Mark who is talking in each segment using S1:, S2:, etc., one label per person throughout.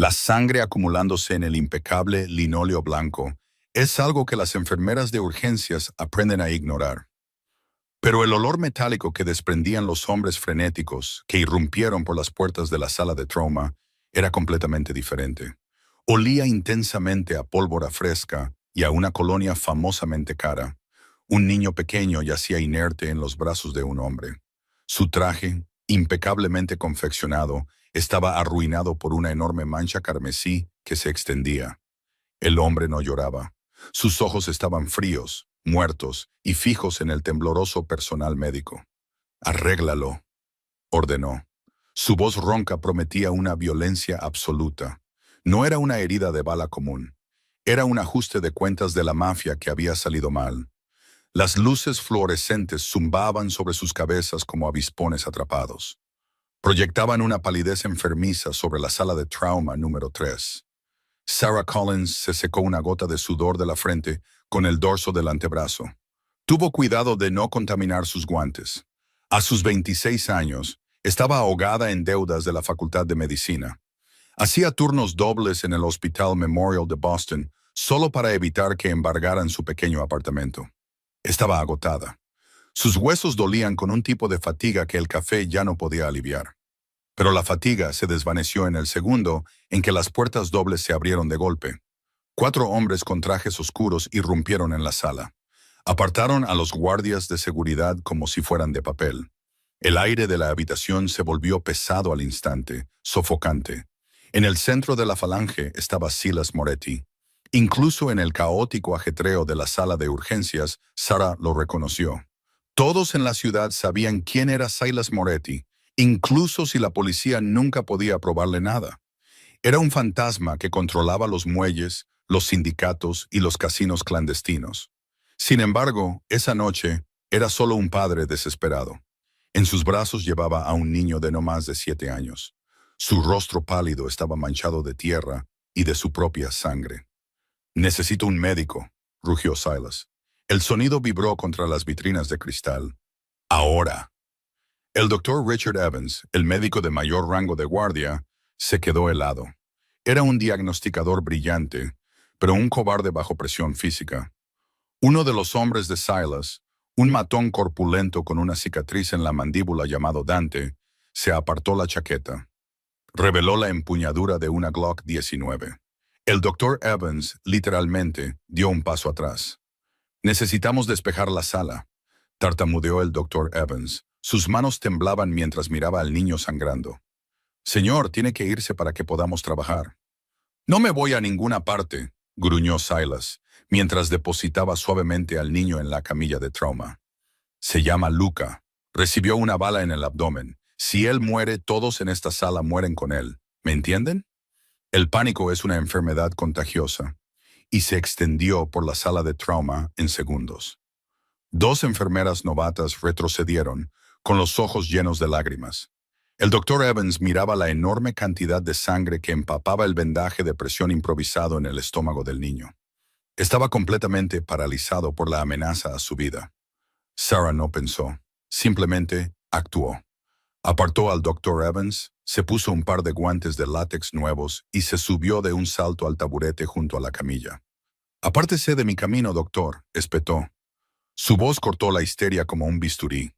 S1: La sangre acumulándose en el impecable linóleo blanco es algo que las enfermeras de urgencias aprenden a ignorar. Pero el olor metálico que desprendían los hombres frenéticos que irrumpieron por las puertas de la sala de trauma era completamente diferente. Olía intensamente a pólvora fresca y a una colonia famosamente cara. Un niño pequeño yacía inerte en los brazos de un hombre. Su traje, impecablemente confeccionado, estaba arruinado por una enorme mancha carmesí que se extendía. El hombre no lloraba. Sus ojos estaban fríos, muertos y fijos en el tembloroso personal médico. «Arréglalo», ordenó. Su voz ronca prometía una violencia absoluta. No era una herida de bala común. Era un ajuste de cuentas de la mafia que había salido mal. Las luces fluorescentes zumbaban sobre sus cabezas como avispones atrapados. Proyectaban una palidez enfermiza sobre la sala de trauma número 3. Sarah Collins se secó una gota de sudor de la frente con el dorso del antebrazo. Tuvo cuidado de no contaminar sus guantes. A sus 26 años, estaba ahogada en deudas de la Facultad de Medicina. Hacía turnos dobles en el Hospital Memorial de Boston solo para evitar que embargaran su pequeño apartamento. Estaba agotada. Sus huesos dolían con un tipo de fatiga que el café ya no podía aliviar. Pero la fatiga se desvaneció en el segundo en que las puertas dobles se abrieron de golpe. 4 hombres con trajes oscuros irrumpieron en la sala. Apartaron a los guardias de seguridad como si fueran de papel. El aire de la habitación se volvió pesado al instante, sofocante. En el centro de la falange estaba Silas Moretti. Incluso en el caótico ajetreo de la sala de urgencias, Sarah lo reconoció. Todos en la ciudad sabían quién era Silas Moretti, incluso si la policía nunca podía probarle nada. Era un fantasma que controlaba los muelles, los sindicatos y los casinos clandestinos. Sin embargo, esa noche era solo un padre desesperado. En sus brazos llevaba a un niño de no más de 7 años. Su rostro pálido estaba manchado de tierra y de su propia sangre. «Necesito un médico», rugió Silas. El sonido vibró contra las vitrinas de cristal. «Ahora». El doctor Richard Evans, el médico de mayor rango de guardia, se quedó helado. Era un diagnosticador brillante, pero un cobarde bajo presión física. Uno de los hombres de Silas, un matón corpulento con una cicatriz en la mandíbula llamado Dante, se apartó la chaqueta. Reveló la empuñadura de una Glock 19. El doctor Evans, literalmente, dio un paso atrás. «Necesitamos despejar la sala», tartamudeó el doctor Evans. Sus manos temblaban mientras miraba al niño sangrando. «Señor, tiene que irse para que podamos trabajar». «No me voy a ninguna parte», gruñó Silas, mientras depositaba suavemente al niño en la camilla de trauma. «Se llama Luca. Recibió una bala en el abdomen. Si él muere, todos en esta sala mueren con él. ¿Me entienden?» El pánico es una enfermedad contagiosa, y se extendió por la sala de trauma en segundos. 2 enfermeras novatas retrocedieron, con los ojos llenos de lágrimas. El doctor Evans miraba la enorme cantidad de sangre que empapaba el vendaje de presión improvisado en el estómago del niño. Estaba completamente paralizado por la amenaza a su vida. Sarah no pensó, simplemente actuó. Apartó al doctor Evans, se puso un par de guantes de látex nuevos y se subió de un salto al taburete junto a la camilla. «Apártese de mi camino, doctor», espetó. Su voz cortó la histeria como un bisturí.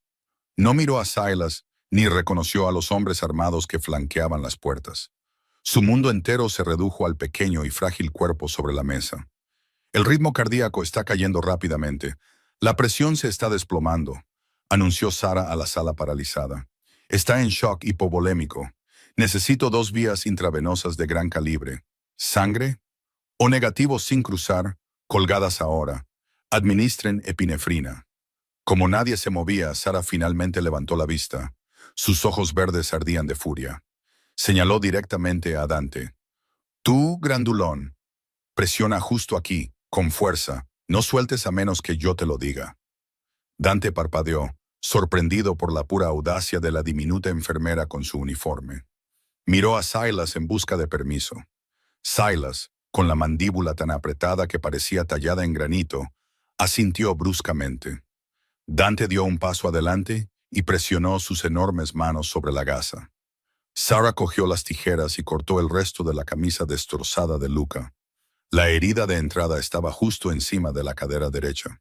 S1: No miró a Silas ni reconoció a los hombres armados que flanqueaban las puertas. Su mundo entero se redujo al pequeño y frágil cuerpo sobre la mesa. «El ritmo cardíaco está cayendo rápidamente. La presión se está desplomando», anunció Sarah a la sala paralizada. «Está en shock hipovolémico. Necesito 2 vías intravenosas de gran calibre. ¿Sangre? O negativos sin cruzar, colgadas ahora. Administren epinefrina». Como nadie se movía, Sarah finalmente levantó la vista. Sus ojos verdes ardían de furia. Señaló directamente a Dante. «Tú, grandulón, presiona justo aquí, con fuerza. No sueltes a menos que yo te lo diga». Dante parpadeó, sorprendido por la pura audacia de la diminuta enfermera con su uniforme. Miró a Silas en busca de permiso. Silas, con la mandíbula tan apretada que parecía tallada en granito, asintió bruscamente. Dante dio un paso adelante y presionó sus enormes manos sobre la gasa. Sara cogió las tijeras y cortó el resto de la camisa destrozada de Luca. La herida de entrada estaba justo encima de la cadera derecha.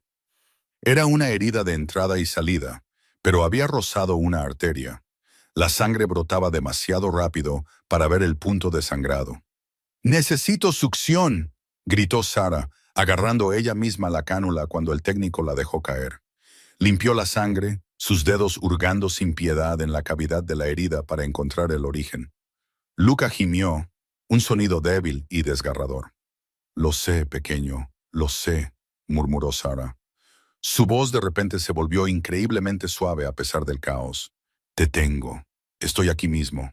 S1: Era una herida de entrada y salida, pero había rozado una arteria. La sangre brotaba demasiado rápido para ver el punto de sangrado. «¡Necesito succión!», gritó Sara, agarrando ella misma la cánula cuando el técnico la dejó caer. Limpió la sangre, sus dedos hurgando sin piedad en la cavidad de la herida para encontrar el origen. Luca gimió, un sonido débil y desgarrador. «Lo sé, pequeño, lo sé», murmuró Sara. Su voz de repente se volvió increíblemente suave a pesar del caos. «Te tengo. Estoy aquí mismo».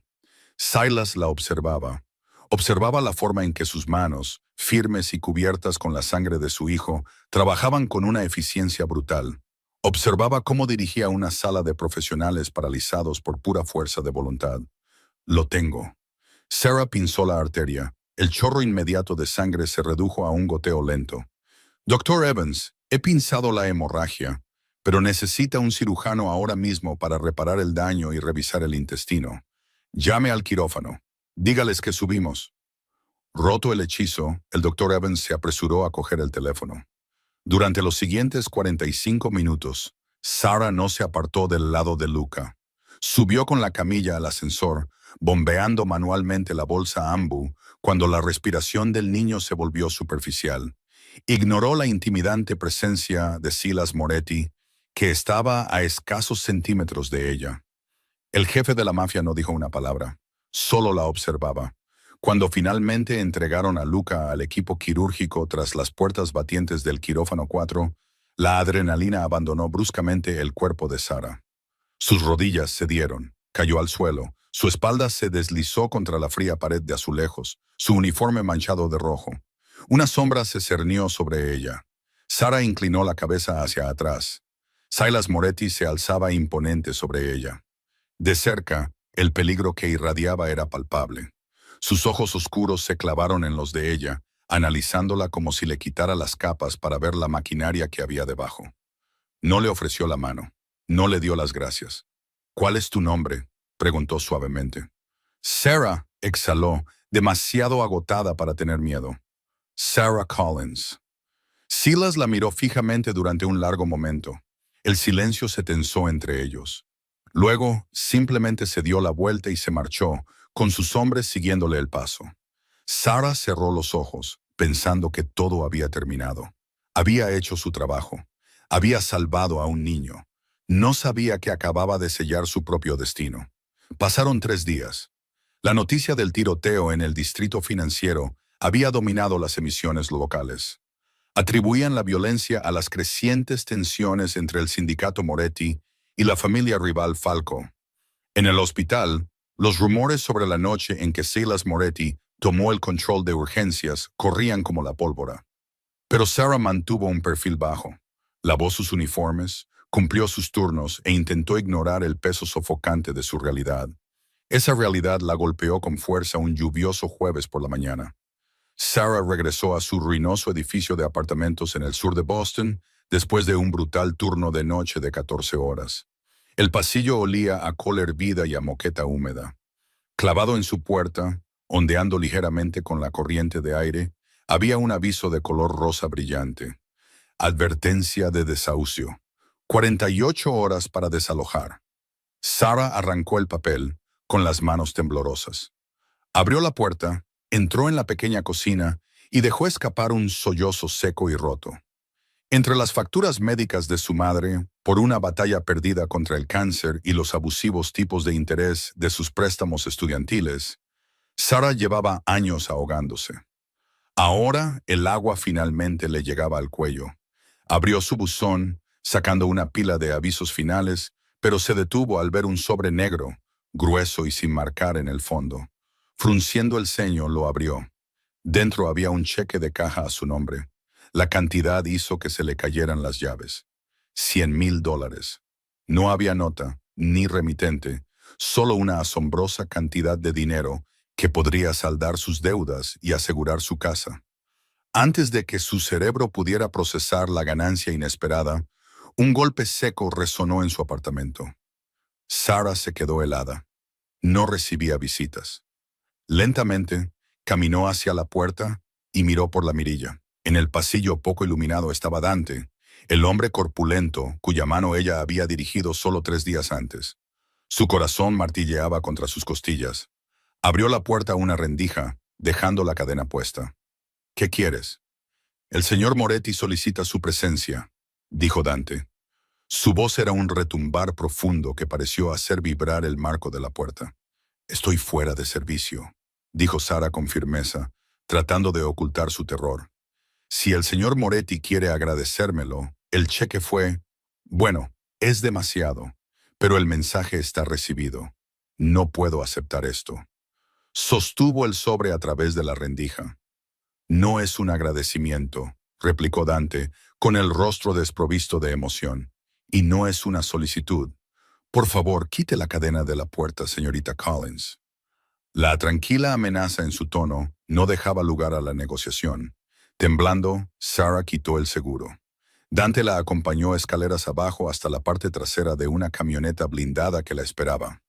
S1: Silas la observaba. Observaba la forma en que sus manos, firmes y cubiertas con la sangre de su hijo, trabajaban con una eficiencia brutal. Observaba cómo dirigía una sala de profesionales paralizados por pura fuerza de voluntad. «Lo tengo». Sarah pinzó la arteria. El chorro inmediato de sangre se redujo a un goteo lento. «Doctor Evans, he pinzado la hemorragia, pero necesita un cirujano ahora mismo para reparar el daño y revisar el intestino. Llame al quirófano. Dígales que subimos». Roto el hechizo, el doctor Evans se apresuró a coger el teléfono. Durante los siguientes 45 minutos, Sara no se apartó del lado de Luca. Subió con la camilla al ascensor, bombeando manualmente la bolsa Ambu cuando la respiración del niño se volvió superficial. Ignoró la intimidante presencia de Silas Moretti, que estaba a escasos centímetros de ella. El jefe de la mafia no dijo una palabra, solo la observaba. Cuando finalmente entregaron a Luca al equipo quirúrgico tras las puertas batientes del quirófano 4, la adrenalina abandonó bruscamente el cuerpo de Sara. Sus rodillas cedieron, cayó al suelo, su espalda se deslizó contra la fría pared de azulejos, su uniforme manchado de rojo. Una sombra se cernió sobre ella. Sara inclinó la cabeza hacia atrás. Silas Moretti se alzaba imponente sobre ella. De cerca, el peligro que irradiaba era palpable. Sus ojos oscuros se clavaron en los de ella, analizándola como si le quitara las capas para ver la maquinaria que había debajo. No le ofreció la mano. No le dio las gracias. «¿Cuál es tu nombre?», preguntó suavemente. «Sarah», exhaló, demasiado agotada para tener miedo. «Sarah Collins». Silas la miró fijamente durante un largo momento. El silencio se tensó entre ellos. Luego, simplemente se dio la vuelta y se marchó, con sus hombres siguiéndole el paso. Sara cerró los ojos, pensando que todo había terminado. Había hecho su trabajo. Había salvado a un niño. No sabía que acababa de sellar su propio destino. Pasaron 3 días. La noticia del tiroteo en el distrito financiero había dominado las emisiones locales. Atribuían la violencia a las crecientes tensiones entre el sindicato Moretti y la familia rival Falco. En el hospital, los rumores sobre la noche en que Silas Moretti tomó el control de urgencias corrían como la pólvora. Pero Sara mantuvo un perfil bajo. Lavó sus uniformes, cumplió sus turnos e intentó ignorar el peso sofocante de su realidad. Esa realidad la golpeó con fuerza un lluvioso jueves por la mañana. Sara regresó a su ruinoso edificio de apartamentos en el sur de Boston después de un brutal turno de noche de 14 horas. El pasillo olía a col hervida y a moqueta húmeda. Clavado en su puerta, ondeando ligeramente con la corriente de aire, había un aviso de color rosa brillante. Advertencia de desahucio. 48 horas para desalojar. Sara arrancó el papel con las manos temblorosas. Abrió la puerta, entró en la pequeña cocina y dejó escapar un sollozo seco y roto. Entre las facturas médicas de su madre, por una batalla perdida contra el cáncer y los abusivos tipos de interés de sus préstamos estudiantiles, Sara llevaba años ahogándose. Ahora el agua finalmente le llegaba al cuello. Abrió su buzón, sacando una pila de avisos finales, pero se detuvo al ver un sobre negro, grueso y sin marcar en el fondo. Frunciendo el ceño, lo abrió. Dentro había un cheque de caja a su nombre. La cantidad hizo que se le cayeran las llaves. $100,000. No había nota, ni remitente, solo una asombrosa cantidad de dinero que podría saldar sus deudas y asegurar su casa. Antes de que su cerebro pudiera procesar la ganancia inesperada, un golpe seco resonó en su apartamento. Sara se quedó helada. No recibía visitas. Lentamente, caminó hacia la puerta y miró por la mirilla. En el pasillo poco iluminado estaba Dante, el hombre corpulento cuya mano ella había dirigido solo 3 días antes. Su corazón martilleaba contra sus costillas. Abrió la puerta a una rendija, dejando la cadena puesta. «¿Qué quieres?» «El señor Moretti solicita su presencia», dijo Dante. Su voz era un retumbar profundo que pareció hacer vibrar el marco de la puerta. «Estoy fuera de servicio», dijo Sara con firmeza, tratando de ocultar su terror. «Si el señor Moretti quiere agradecérmelo, el cheque fue... Bueno, es demasiado, pero el mensaje está recibido. No puedo aceptar esto». Sostuvo el sobre a través de la rendija. «No es un agradecimiento», replicó Dante, con el rostro desprovisto de emoción. «Y no es una solicitud. Por favor, quite la cadena de la puerta, señorita Collins». La tranquila amenaza en su tono no dejaba lugar a la negociación. Temblando, Sara quitó el seguro. Dante la acompañó escaleras abajo hasta la parte trasera de una camioneta blindada que la esperaba.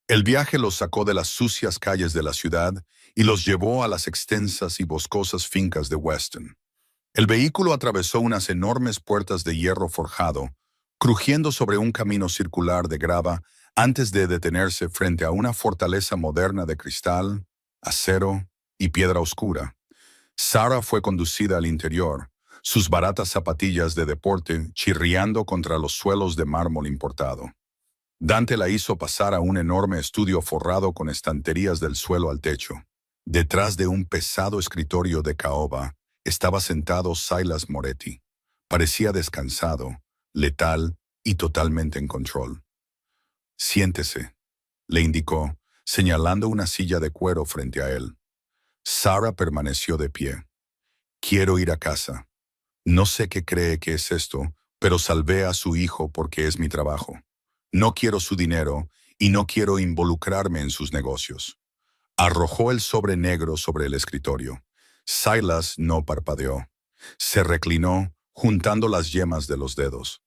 S1: El viaje los sacó de las sucias calles de la ciudad y los llevó a las extensas y boscosas fincas de Weston. El vehículo atravesó unas enormes puertas de hierro forjado, crujiendo sobre un camino circular de grava antes de detenerse frente a una fortaleza moderna de cristal, acero y piedra oscura. Sara fue conducida al interior, sus baratas zapatillas de deporte chirriando contra los suelos de mármol importado. Dante la hizo pasar a un enorme estudio forrado con estanterías del suelo al techo. Detrás de un pesado escritorio de caoba estaba sentado Silas Moretti. Parecía descansado, letal y totalmente en control. «Siéntese», le indicó, señalando una silla de cuero frente a él. Sara permaneció de pie. «Quiero ir a casa. No sé qué cree que es esto, pero salvé a su hijo porque es mi trabajo. No quiero su dinero y no quiero involucrarme en sus negocios». Arrojó el sobre negro sobre el escritorio. Silas no parpadeó. Se reclinó, juntando las yemas de los dedos.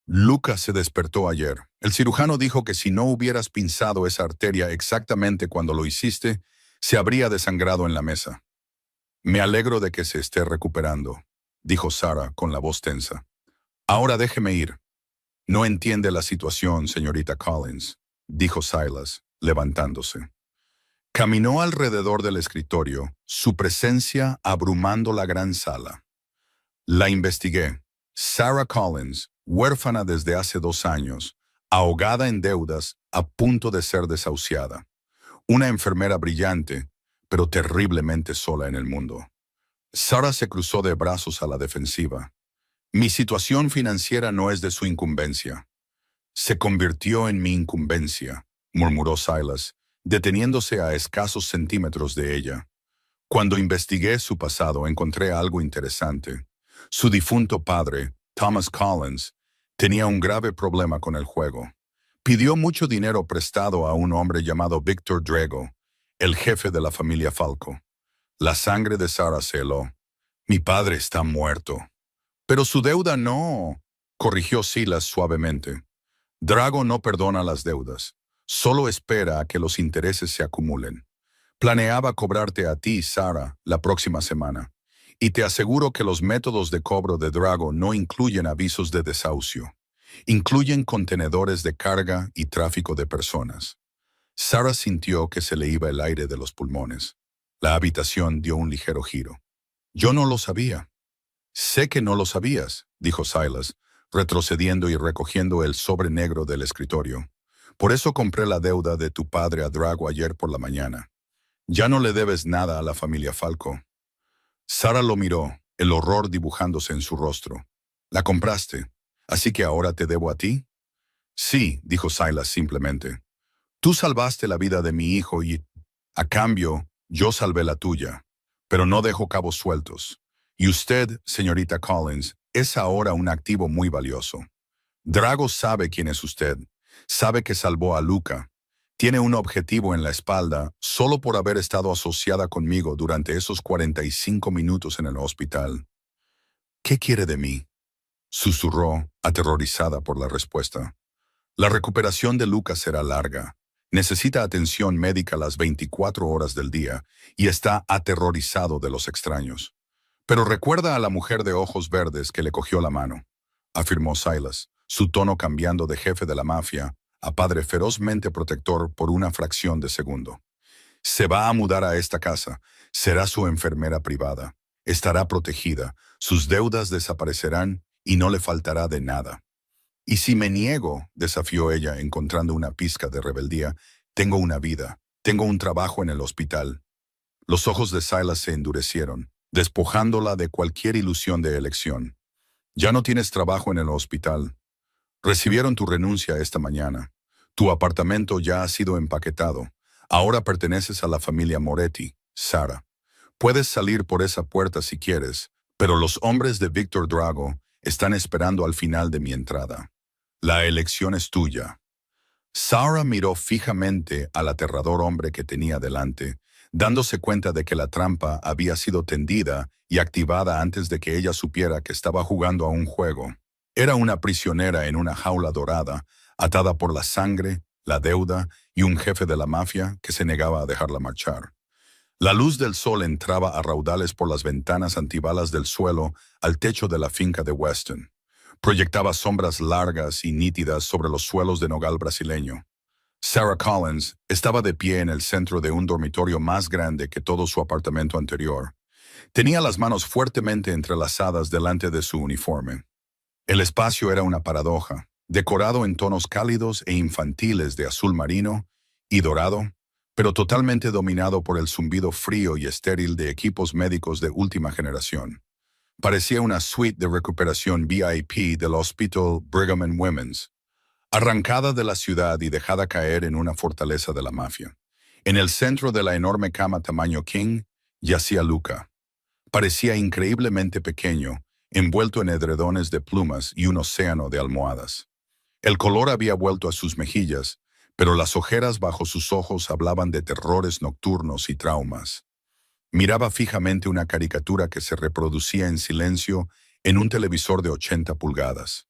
S1: «Lucas se despertó ayer. El cirujano dijo que si no hubieras pinzado esa arteria exactamente cuando lo hiciste, se habría desangrado en la mesa». «Me alegro de que se esté recuperando», dijo Sara con la voz tensa. «Ahora déjeme ir». «No entiende la situación, señorita Collins», dijo Silas, levantándose. Caminó alrededor del escritorio, su presencia abrumando la gran sala. «La investigué. Sarah Collins, huérfana desde hace 2 años, ahogada en deudas, a punto de ser desahuciada. Una enfermera brillante, pero terriblemente sola en el mundo». Sara se cruzó de brazos a la defensiva. «Mi situación financiera no es de su incumbencia». «Se convirtió en mi incumbencia», murmuró Silas, deteniéndose a escasos centímetros de ella. «Cuando investigué su pasado encontré algo interesante. Su difunto padre, Thomas Collins, tenía un grave problema con el juego. Pidió mucho dinero prestado a un hombre llamado Victor Drago, el jefe de la familia Falco. La sangre de Sara se heló. «Mi padre está muerto». «Pero su deuda no», corrigió Silas suavemente. «Drago no perdona las deudas. Solo espera a que los intereses se acumulen. Planeaba cobrarte a ti, Sara, la próxima semana. Y te aseguro que los métodos de cobro de Drago no incluyen avisos de desahucio. Incluyen contenedores de carga y tráfico de personas». Sara sintió que se le iba el aire de los pulmones. La habitación dio un ligero giro. «Yo no lo sabía». «Sé que no lo sabías», dijo Silas, retrocediendo y recogiendo el sobre negro del escritorio. «Por eso compré la deuda de tu padre a Drago ayer por la mañana. Ya no le debes nada a la familia Falco». Sara lo miró, el horror dibujándose en su rostro. «¿La compraste? ¿Así que ahora te debo a ti?» «Sí», dijo Silas simplemente. «Tú salvaste la vida de mi hijo y, a cambio, yo salvé la tuya. Pero no dejo cabos sueltos. Y usted, señorita Collins, es ahora un activo muy valioso. Drago sabe quién es usted. Sabe que salvó a Luca. Tiene un objetivo en la espalda solo por haber estado asociada conmigo durante esos 45 minutos en el hospital». «¿Qué quiere de mí?», susurró, aterrorizada por la respuesta. «La recuperación de Luca será larga. Necesita atención médica las 24 horas del día y está aterrorizado de los extraños. Pero recuerda a la mujer de ojos verdes que le cogió la mano, afirmó Silas, su tono cambiando de jefe de la mafia a padre ferozmente protector por una fracción de segundo. Se va a mudar a esta casa, será su enfermera privada, estará protegida, sus deudas desaparecerán y no le faltará de nada. Y si me niego, desafió ella, encontrando una pizca de rebeldía, tengo una vida, tengo un trabajo en el hospital. Los ojos de Silas se endurecieron, despojándola de cualquier ilusión de elección. Ya no tienes trabajo en el hospital. Recibieron tu renuncia esta mañana. Tu apartamento ya ha sido empaquetado. Ahora perteneces a la familia Moretti, Sara. Puedes salir por esa puerta si quieres, pero los hombres de Víctor Drago están esperando al final de mi entrada. La elección es tuya. Sara miró fijamente al aterrador hombre que tenía delante, dándose cuenta de que la trampa había sido tendida y activada antes de que ella supiera que estaba jugando a un juego. Era una prisionera en una jaula dorada, atada por la sangre, la deuda y un jefe de la mafia que se negaba a dejarla marchar. La luz del sol entraba a raudales por las ventanas antibalas del suelo al techo de la finca de Weston. Proyectaba sombras largas y nítidas sobre los suelos de nogal brasileño. Sarah Collins estaba de pie en el centro de un dormitorio más grande que todo su apartamento anterior. Tenía las manos fuertemente entrelazadas delante de su uniforme. El espacio era una paradoja, decorado en tonos cálidos e infantiles de azul marino y dorado, pero totalmente dominado por el zumbido frío y estéril de equipos médicos de última generación. Parecía una suite de recuperación VIP del Hospital Brigham and Women's, arrancada de la ciudad y dejada caer en una fortaleza de la mafia. En el centro de la enorme cama tamaño king yacía Luca. Parecía increíblemente pequeño, envuelto en edredones de plumas y un océano de almohadas. El color había vuelto a sus mejillas, pero las ojeras bajo sus ojos hablaban de terrores nocturnos y traumas. Miraba fijamente una caricatura que se reproducía en silencio en un televisor de 80 pulgadas.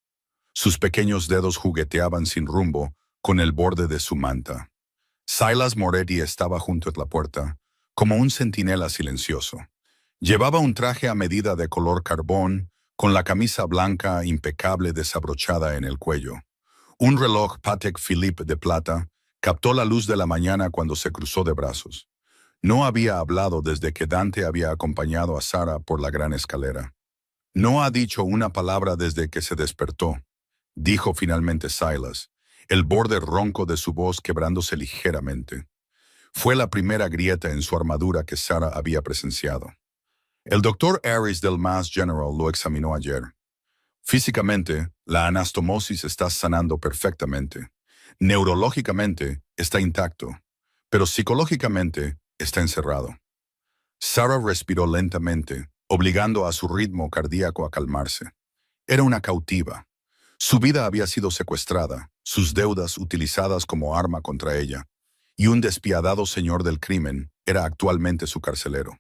S1: Sus pequeños dedos jugueteaban sin rumbo con el borde de su manta. Silas Moretti estaba junto a la puerta, como un centinela silencioso. Llevaba un traje a medida de color carbón, con la camisa blanca impecable desabrochada en el cuello. Un reloj Patek Philippe de plata captó la luz de la mañana cuando se cruzó de brazos. No había hablado desde que Dante había acompañado a Sara por la gran escalera. No ha dicho una palabra desde que se despertó, dijo finalmente Silas, el borde ronco de su voz quebrándose ligeramente. Fue la primera grieta en su armadura que Sara había presenciado. El doctor Harris del Mass General lo examinó ayer. Físicamente, la anastomosis está sanando perfectamente. Neurológicamente, está intacto. Pero psicológicamente, está encerrado. Sara respiró lentamente, obligando a su ritmo cardíaco a calmarse. Era una cautiva. Su vida había sido secuestrada, sus deudas utilizadas como arma contra ella, y un despiadado señor del crimen era actualmente su carcelero.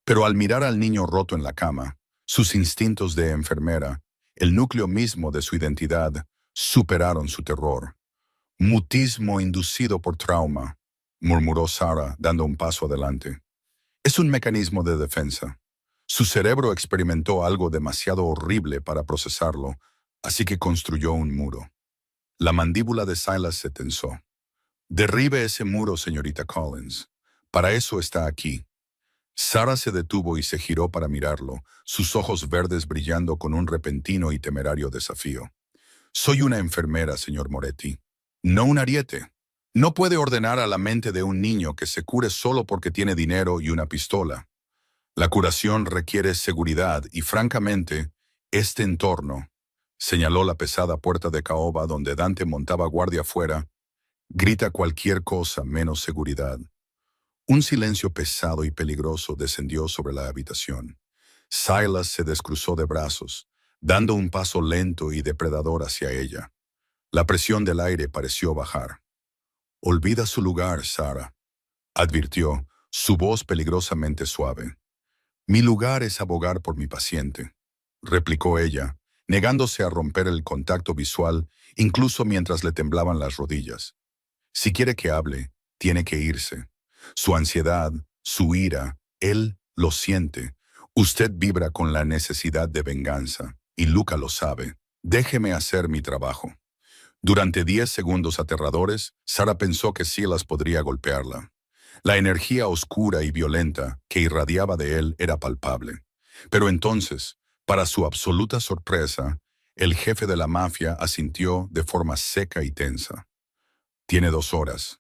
S1: Pero al mirar al niño roto en la cama, sus instintos de enfermera, el núcleo mismo de su identidad, superaron su terror. Mutismo inducido por trauma, murmuró Sara, dando un paso adelante. Es un mecanismo de defensa. Su cerebro experimentó algo demasiado horrible para procesarlo, así que construyó un muro. La mandíbula de Silas se tensó. Derribe ese muro, señorita Collins. Para eso está aquí. Sara se detuvo y se giró para mirarlo, sus ojos verdes brillando con un repentino y temerario desafío. Soy una enfermera, señor Moretti, no un ariete. No puede ordenar a la mente de un niño que se cure solo porque tiene dinero y una pistola. La curación requiere seguridad y, francamente, este entorno, señaló la pesada puerta de caoba donde Dante montaba guardia afuera, grita cualquier cosa menos seguridad. Un silencio pesado y peligroso descendió sobre la habitación. Silas se descruzó de brazos, dando un paso lento y depredador hacia ella. La presión del aire pareció bajar. Olvida su lugar, Sara, advirtió, su voz peligrosamente suave. Mi lugar es abogar por mi paciente, replicó ella, negándose a romper el contacto visual, incluso mientras le temblaban las rodillas. Si quiere que hable, tiene que irse. Su ansiedad, su ira, él lo siente. Usted vibra con la necesidad de venganza, y Luca lo sabe. Déjeme hacer mi trabajo. Durante 10 segundos aterradores, Sara pensó que Silas podría golpearla. La energía oscura y violenta que irradiaba de él era palpable. Pero entonces, para su absoluta sorpresa, el jefe de la mafia asintió de forma seca y tensa. «Tiene 2 horas»,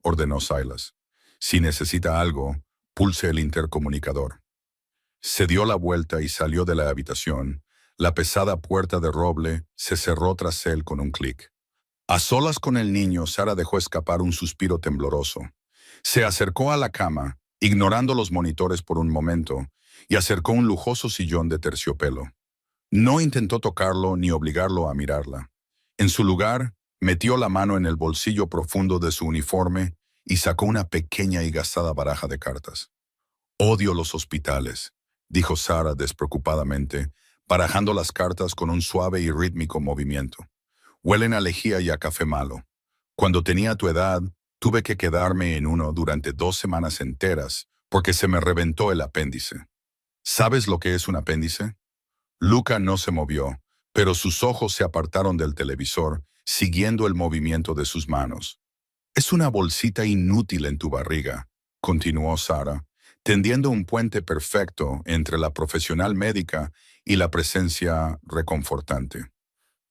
S1: ordenó Silas. «Si necesita algo, pulse el intercomunicador». Se dio la vuelta y salió de la habitación. La pesada puerta de roble se cerró tras él con un clic. A solas con el niño, Sara dejó escapar un suspiro tembloroso. Se acercó a la cama, ignorando los monitores por un momento, y acercó un lujoso sillón de terciopelo. No intentó tocarlo ni obligarlo a mirarla. En su lugar, metió la mano en el bolsillo profundo de su uniforme y sacó una pequeña y gastada baraja de cartas. «Odio los hospitales», dijo Sara despreocupadamente, barajando las cartas con un suave y rítmico movimiento. «Huelen a lejía y a café malo. Cuando tenía tu edad, tuve que quedarme en uno durante 2 semanas enteras porque se me reventó el apéndice». «¿Sabes lo que es un apéndice?». Luca no se movió, pero sus ojos se apartaron del televisor, siguiendo el movimiento de sus manos. «Es una bolsita inútil en tu barriga», continuó Sara, tendiendo un puente perfecto entre la profesional médica y la presencia reconfortante.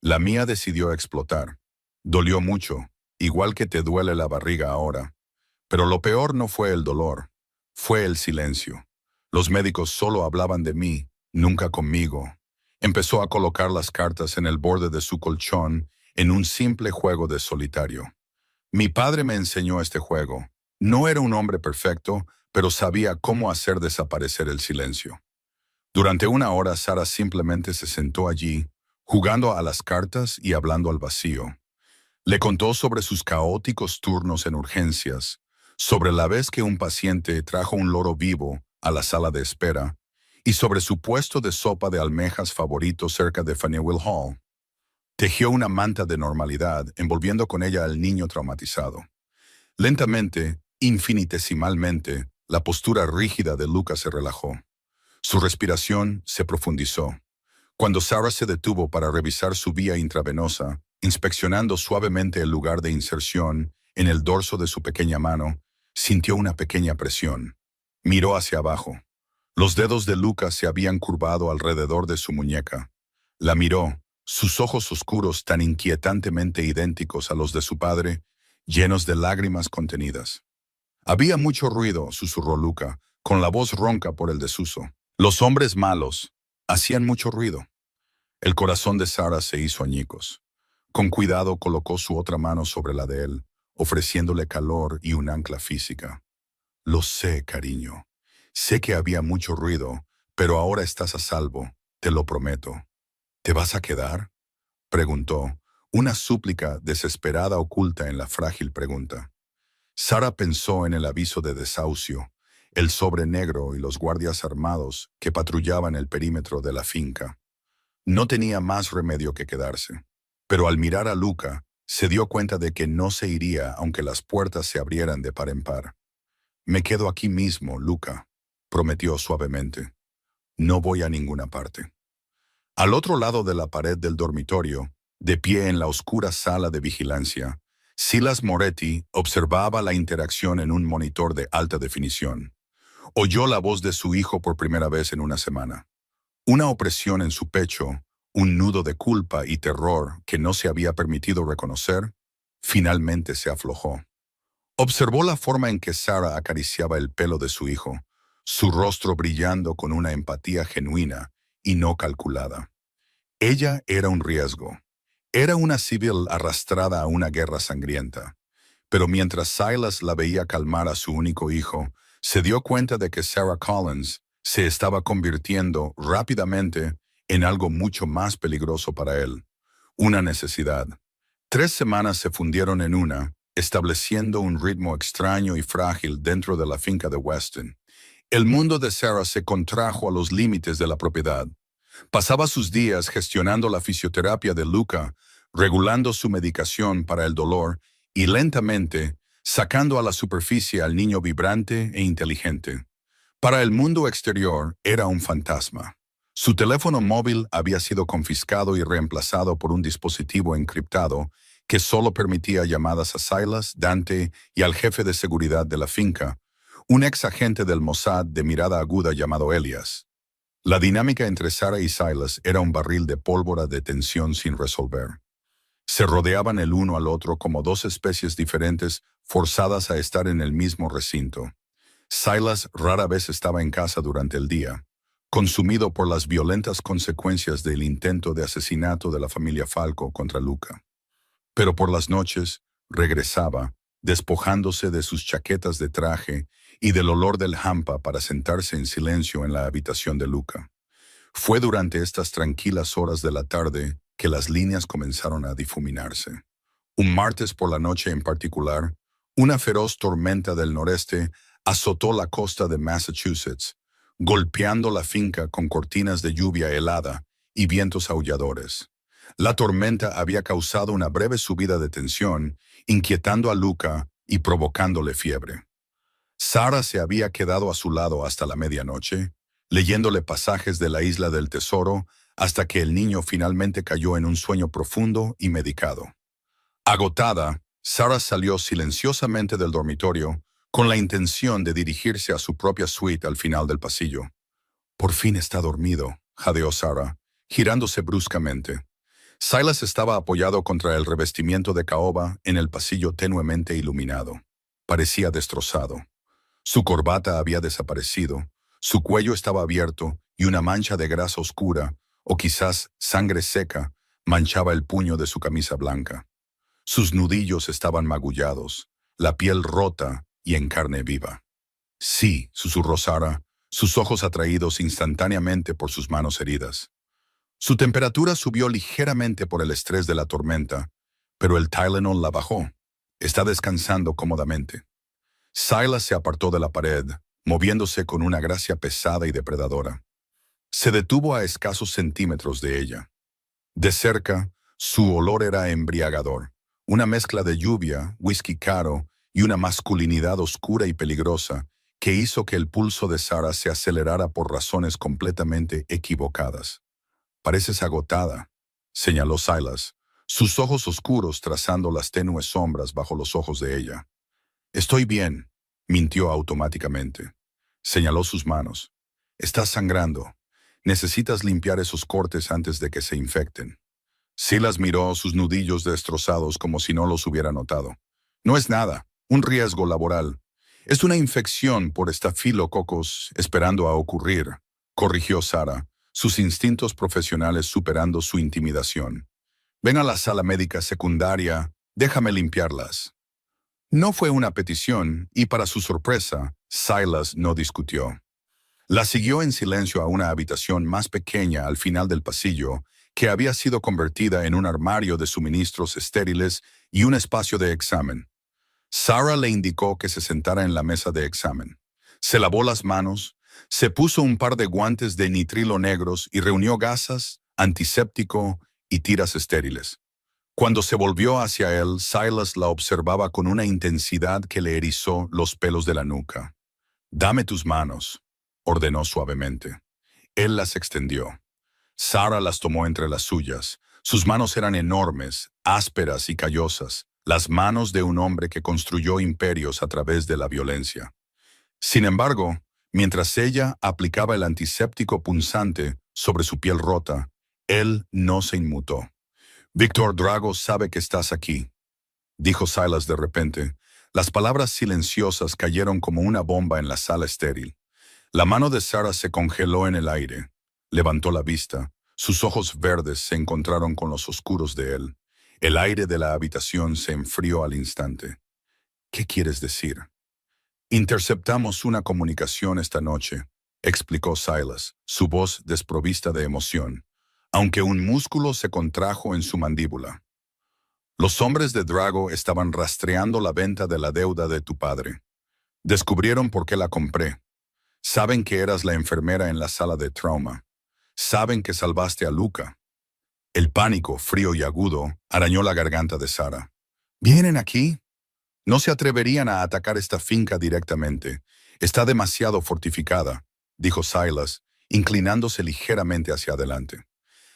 S1: «La mía decidió explotar. Dolió mucho, igual que te duele la barriga ahora. Pero lo peor no fue el dolor, fue el silencio. Los médicos solo hablaban de mí, nunca conmigo». Empezó a colocar las cartas en el borde de su colchón en un simple juego de solitario. «Mi padre me enseñó este juego. No era un hombre perfecto, pero sabía cómo hacer desaparecer el silencio». Durante 1 hora, Sara simplemente se sentó allí, jugando a las cartas y hablando al vacío. Le contó sobre sus caóticos turnos en urgencias, sobre la vez que un paciente trajo un loro vivo a la sala de espera, y sobre su puesto de sopa de almejas favorito cerca de Faneuil Hall. Tejió una manta de normalidad, envolviendo con ella al niño traumatizado. Lentamente, infinitesimalmente, la postura rígida de Luca se relajó. Su respiración se profundizó. Cuando Sara se detuvo para revisar su vía intravenosa, inspeccionando suavemente el lugar de inserción en el dorso de su pequeña mano, sintió una pequeña presión. Miró hacia abajo. Los dedos de Luca se habían curvado alrededor de su muñeca. La miró, sus ojos oscuros tan inquietantemente idénticos a los de su padre, llenos de lágrimas contenidas. «Había mucho ruido», susurró Luca, con la voz ronca por el desuso. «Los hombres malos hacían mucho ruido». El corazón de Sara se hizo añicos. Con cuidado colocó su otra mano sobre la de él, ofreciéndole calor y un ancla física. «Lo sé, cariño. Sé que había mucho ruido, pero ahora estás a salvo, te lo prometo». «¿Te vas a quedar?», preguntó, una súplica desesperada oculta en la frágil pregunta. Sara pensó en el aviso de desahucio, el sobre negro y los guardias armados que patrullaban el perímetro de la finca. No tenía más remedio que quedarse. Pero al mirar a Luca, se dio cuenta de que no se iría aunque las puertas se abrieran de par en par. «Me quedo aquí mismo, Luca», prometió suavemente. «No voy a ninguna parte». Al otro lado de la pared del dormitorio, de pie en la oscura sala de vigilancia, Silas Moretti observaba la interacción en un monitor de alta definición. Oyó la voz de su hijo por primera vez en una semana. Una opresión en su pecho, un nudo de culpa y terror que no se había permitido reconocer, finalmente se aflojó. Observó la forma en que Sara acariciaba el pelo de su hijo, su rostro brillando con una empatía genuina y no calculada. Ella era un riesgo. Era una civil arrastrada a una guerra sangrienta. Pero mientras Silas la veía calmar a su único hijo, se dio cuenta de que Sarah Collins se estaba convirtiendo rápidamente en algo mucho más peligroso para él. Una necesidad. 3 semanas se fundieron en una, estableciendo un ritmo extraño y frágil dentro de la finca de Weston. El mundo de Sarah se contrajo a los límites de la propiedad. Pasaba sus días gestionando la fisioterapia de Luca, regulando su medicación para el dolor y lentamente, sacando a la superficie al niño vibrante e inteligente. Para el mundo exterior era un fantasma. Su teléfono móvil había sido confiscado y reemplazado por un dispositivo encriptado que solo permitía llamadas a Silas, Dante y al jefe de seguridad de la finca, un ex agente del Mossad de mirada aguda llamado Elias. La dinámica entre Sarah y Silas era un barril de pólvora de tensión sin resolver. Se rodeaban el uno al otro como dos especies diferentes forzadas a estar en el mismo recinto. Silas rara vez estaba en casa durante el día, consumido por las violentas consecuencias del intento de asesinato de la familia Falco contra Luca. Pero por las noches regresaba, despojándose de sus chaquetas de traje y del olor del hampa para sentarse en silencio en la habitación de Luca. Fue durante estas tranquilas horas de la tarde que las líneas comenzaron a difuminarse. Un martes por la noche en particular, una feroz tormenta del noreste azotó la costa de Massachusetts, golpeando la finca con cortinas de lluvia helada y vientos aulladores. La tormenta había causado una breve subida de tensión, inquietando a Luca y provocándole fiebre. Sarah se había quedado a su lado hasta la medianoche, leyéndole pasajes de la Isla del Tesoro hasta que el niño finalmente cayó en un sueño profundo y medicado. Agotada, Sarah salió silenciosamente del dormitorio con la intención de dirigirse a su propia suite al final del pasillo. Por fin está dormido, jadeó Sarah, girándose bruscamente. Silas estaba apoyado contra el revestimiento de caoba en el pasillo tenuemente iluminado. Parecía destrozado. Su corbata había desaparecido, su cuello estaba abierto y una mancha de grasa oscura, o quizás sangre seca, manchaba el puño de su camisa blanca. Sus nudillos estaban magullados, la piel rota y en carne viva. Sí, susurró Sarah, sus ojos atraídos instantáneamente por sus manos heridas. Su temperatura subió ligeramente por el estrés de la tormenta, pero el Tylenol la bajó. Está descansando cómodamente. Silas se apartó de la pared, moviéndose con una gracia pesada y depredadora. Se detuvo a escasos centímetros de ella. De cerca, su olor era embriagador, una mezcla de lluvia, whisky caro y una masculinidad oscura y peligrosa que hizo que el pulso de Sarah se acelerara por razones completamente equivocadas. «Pareces agotada», señaló Silas, sus ojos oscuros trazando las tenues sombras bajo los ojos de ella. «Estoy bien», mintió automáticamente. Señaló sus manos. «Estás sangrando. Necesitas limpiar esos cortes antes de que se infecten». Silas miró sus nudillos destrozados como si no los hubiera notado. «No es nada, un riesgo laboral. Es una infección por estafilococos esperando a ocurrir», corrigió Sarah, sus instintos profesionales superando su intimidación. «Ven a la sala médica secundaria, déjame limpiarlas». No fue una petición y para su sorpresa, Silas no discutió. La siguió en silencio a una habitación más pequeña al final del pasillo, que había sido convertida en un armario de suministros estériles y un espacio de examen. Sarah le indicó que se sentara en la mesa de examen. Se lavó las manos, se puso un par de guantes de nitrilo negros y reunió gasas, antiséptico y tiras estériles. Cuando se volvió hacia él, Silas la observaba con una intensidad que le erizó los pelos de la nuca. «Dame tus manos», ordenó suavemente. Él las extendió. Sarah las tomó entre las suyas. Sus manos eran enormes, ásperas y callosas, las manos de un hombre que construyó imperios a través de la violencia. Sin embargo, mientras ella aplicaba el antiséptico punzante sobre su piel rota, él no se inmutó. «Víctor Drago sabe que estás aquí», dijo Silas de repente. Las palabras silenciosas cayeron como una bomba en la sala estéril. La mano de Sarah se congeló en el aire. Levantó la vista. Sus ojos verdes se encontraron con los oscuros de él. El aire de la habitación se enfrió al instante. «¿Qué quieres decir?» «Interceptamos una comunicación esta noche», explicó Silas, su voz desprovista de emoción, aunque un músculo se contrajo en su mandíbula. «Los hombres de Drago estaban rastreando la venta de la deuda de tu padre. Descubrieron por qué la compré. Saben que eras la enfermera en la sala de trauma. Saben que salvaste a Luca». El pánico, frío y agudo, arañó la garganta de Sarah. «¿Vienen aquí?», No se atreverían a atacar esta finca directamente. Está demasiado fortificada, dijo Silas, inclinándose ligeramente hacia adelante.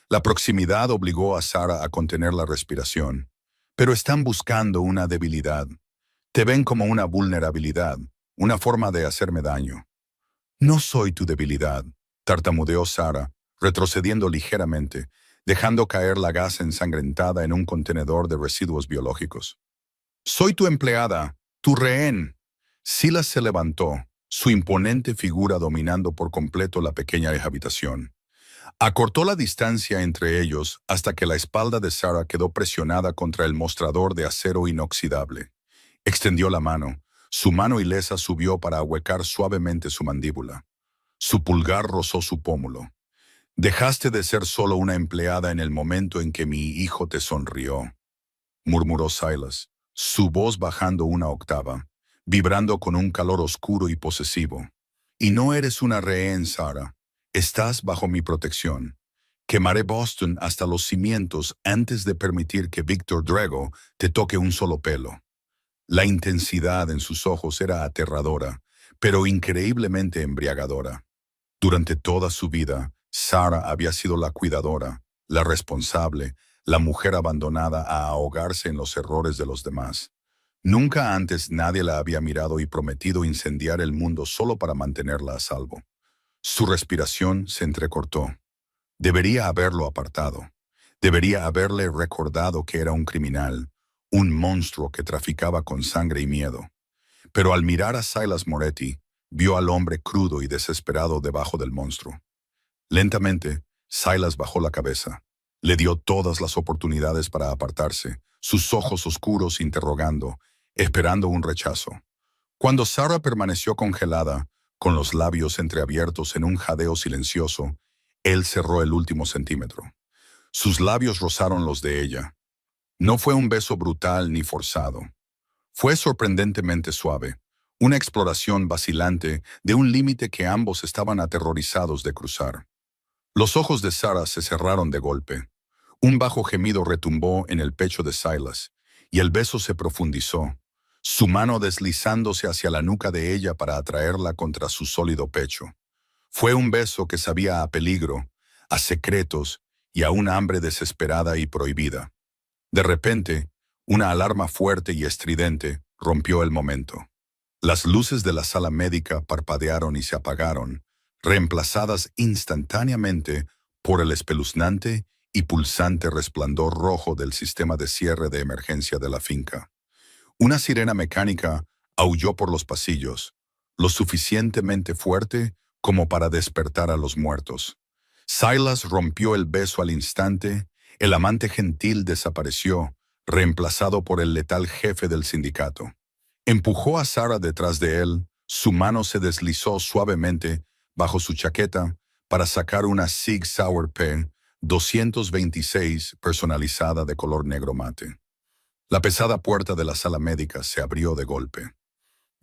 S1: La proximidad obligó a Sarah a contener la respiración. Pero están buscando una debilidad. Te ven como una vulnerabilidad, una forma de hacerme daño. No soy tu debilidad, tartamudeó Sarah, retrocediendo ligeramente, dejando caer la gasa ensangrentada en un contenedor de residuos biológicos. Soy tu empleada, tu rehén. Silas se levantó, su imponente figura dominando por completo la pequeña habitación. Acortó la distancia entre ellos hasta que la espalda de Sarah quedó presionada contra el mostrador de acero inoxidable. Extendió la mano. Su mano ilesa subió para ahuecar suavemente su mandíbula. Su pulgar rozó su pómulo. Dejaste de ser solo una empleada en el momento en que mi hijo te sonrió, murmuró Silas, su voz bajando una octava, vibrando con un calor oscuro y posesivo. Y no eres una rehén, Sarah. Estás bajo mi protección. Quemaré Boston hasta los cimientos antes de permitir que Victor Drago te toque un solo pelo. La intensidad en sus ojos era aterradora, pero increíblemente embriagadora. Durante toda su vida, Sarah había sido la cuidadora, la responsable, la mujer abandonada a ahogarse en los errores de los demás. Nunca antes nadie la había mirado y prometido incendiar el mundo solo para mantenerla a salvo. Su respiración se entrecortó. Debería haberlo apartado. Debería haberle recordado que era un criminal, un monstruo que traficaba con sangre y miedo. Pero al mirar a Silas Moretti, vio al hombre crudo y desesperado debajo del monstruo. Lentamente, Silas bajó la cabeza. Le dio todas las oportunidades para apartarse, sus ojos oscuros interrogando, esperando un rechazo. Cuando Sarah permaneció congelada, con los labios entreabiertos en un jadeo silencioso, él cerró el último centímetro. Sus labios rozaron los de ella. No fue un beso brutal ni forzado. Fue sorprendentemente suave, una exploración vacilante de un límite que ambos estaban aterrorizados de cruzar. Los ojos de Sarah se cerraron de golpe. Un bajo gemido retumbó en el pecho de Silas, y el beso se profundizó, su mano deslizándose hacia la nuca de ella para atraerla contra su sólido pecho. Fue un beso que sabía a peligro, a secretos y a una hambre desesperada y prohibida. De repente, una alarma fuerte y estridente rompió el momento. Las luces de la sala médica parpadearon y se apagaron, reemplazadas instantáneamente por el espeluznante y pulsante resplandor rojo del sistema de cierre de emergencia de la finca. Una sirena mecánica aulló por los pasillos, lo suficientemente fuerte como para despertar a los muertos. Silas rompió el beso al instante, el amante gentil desapareció, reemplazado por el letal jefe del sindicato. Empujó a Sarah detrás de él, su mano se deslizó suavemente bajo su chaqueta para sacar una Sig Sauer P 226 personalizada de color negro mate. La pesada puerta de la sala médica se abrió de golpe.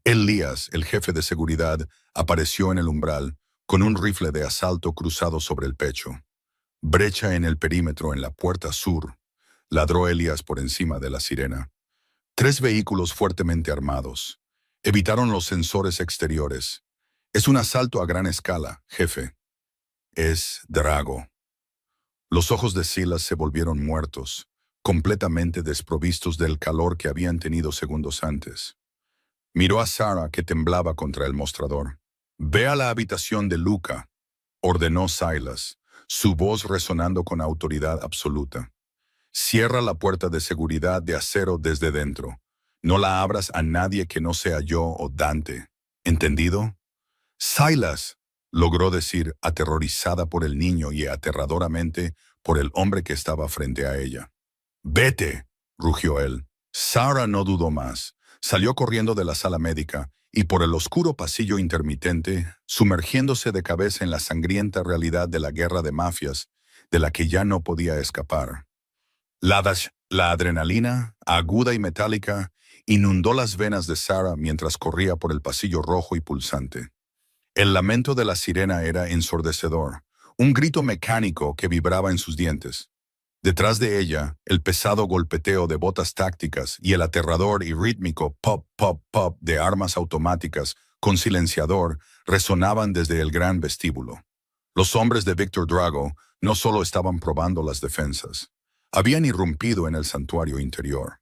S1: Elías, el jefe de seguridad, apareció en el umbral con un rifle de asalto cruzado sobre el pecho. Brecha en el perímetro en la puerta sur, ladró Elías por encima de la sirena. 3 vehículos fuertemente armados. Evitaron los sensores exteriores. Es un asalto a gran escala, jefe. Es Drago. Los ojos de Silas se volvieron muertos, completamente desprovistos del calor que habían tenido segundos antes. Miró a Sarah, que temblaba contra el mostrador. «Ve a la habitación de Luca», ordenó Silas, su voz resonando con autoridad absoluta. «Cierra la puerta de seguridad de acero desde dentro. No la abras a nadie que no sea yo o Dante. ¿Entendido?» «Silas», logró decir, aterrorizada por el niño y aterradoramente por el hombre que estaba frente a ella. «Vete», rugió él. Sarah no dudó más. Salió corriendo de la sala médica y por el oscuro pasillo intermitente, sumergiéndose de cabeza en la sangrienta realidad de la guerra de mafias, de la que ya no podía escapar. La adrenalina, aguda y metálica, inundó las venas de Sarah mientras corría por el pasillo rojo y pulsante. El lamento de la sirena era ensordecedor, un grito mecánico que vibraba en sus dientes. Detrás de ella, el pesado golpeteo de botas tácticas y el aterrador y rítmico pop, pop, pop de armas automáticas con silenciador resonaban desde el gran vestíbulo. Los hombres de Víctor Drago no solo estaban probando las defensas, habían irrumpido en el santuario interior.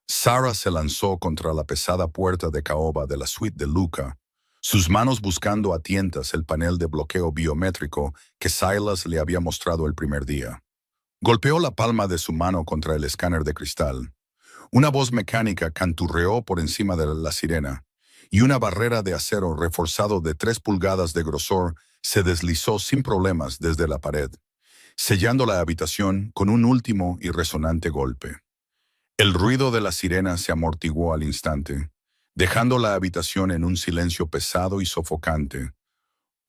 S1: Sarah se lanzó contra la pesada puerta de caoba de la suite de Luca, sus manos buscando a tientas el panel de bloqueo biométrico que Silas le había mostrado el primer día. Golpeó la palma de su mano contra el escáner de cristal. Una voz mecánica canturreó por encima de la sirena, y una barrera de acero reforzado de 3 pulgadas de grosor se deslizó sin problemas desde la pared, sellando la habitación con un último y resonante golpe. El ruido de la sirena se amortiguó al instante, dejando la habitación en un silencio pesado y sofocante,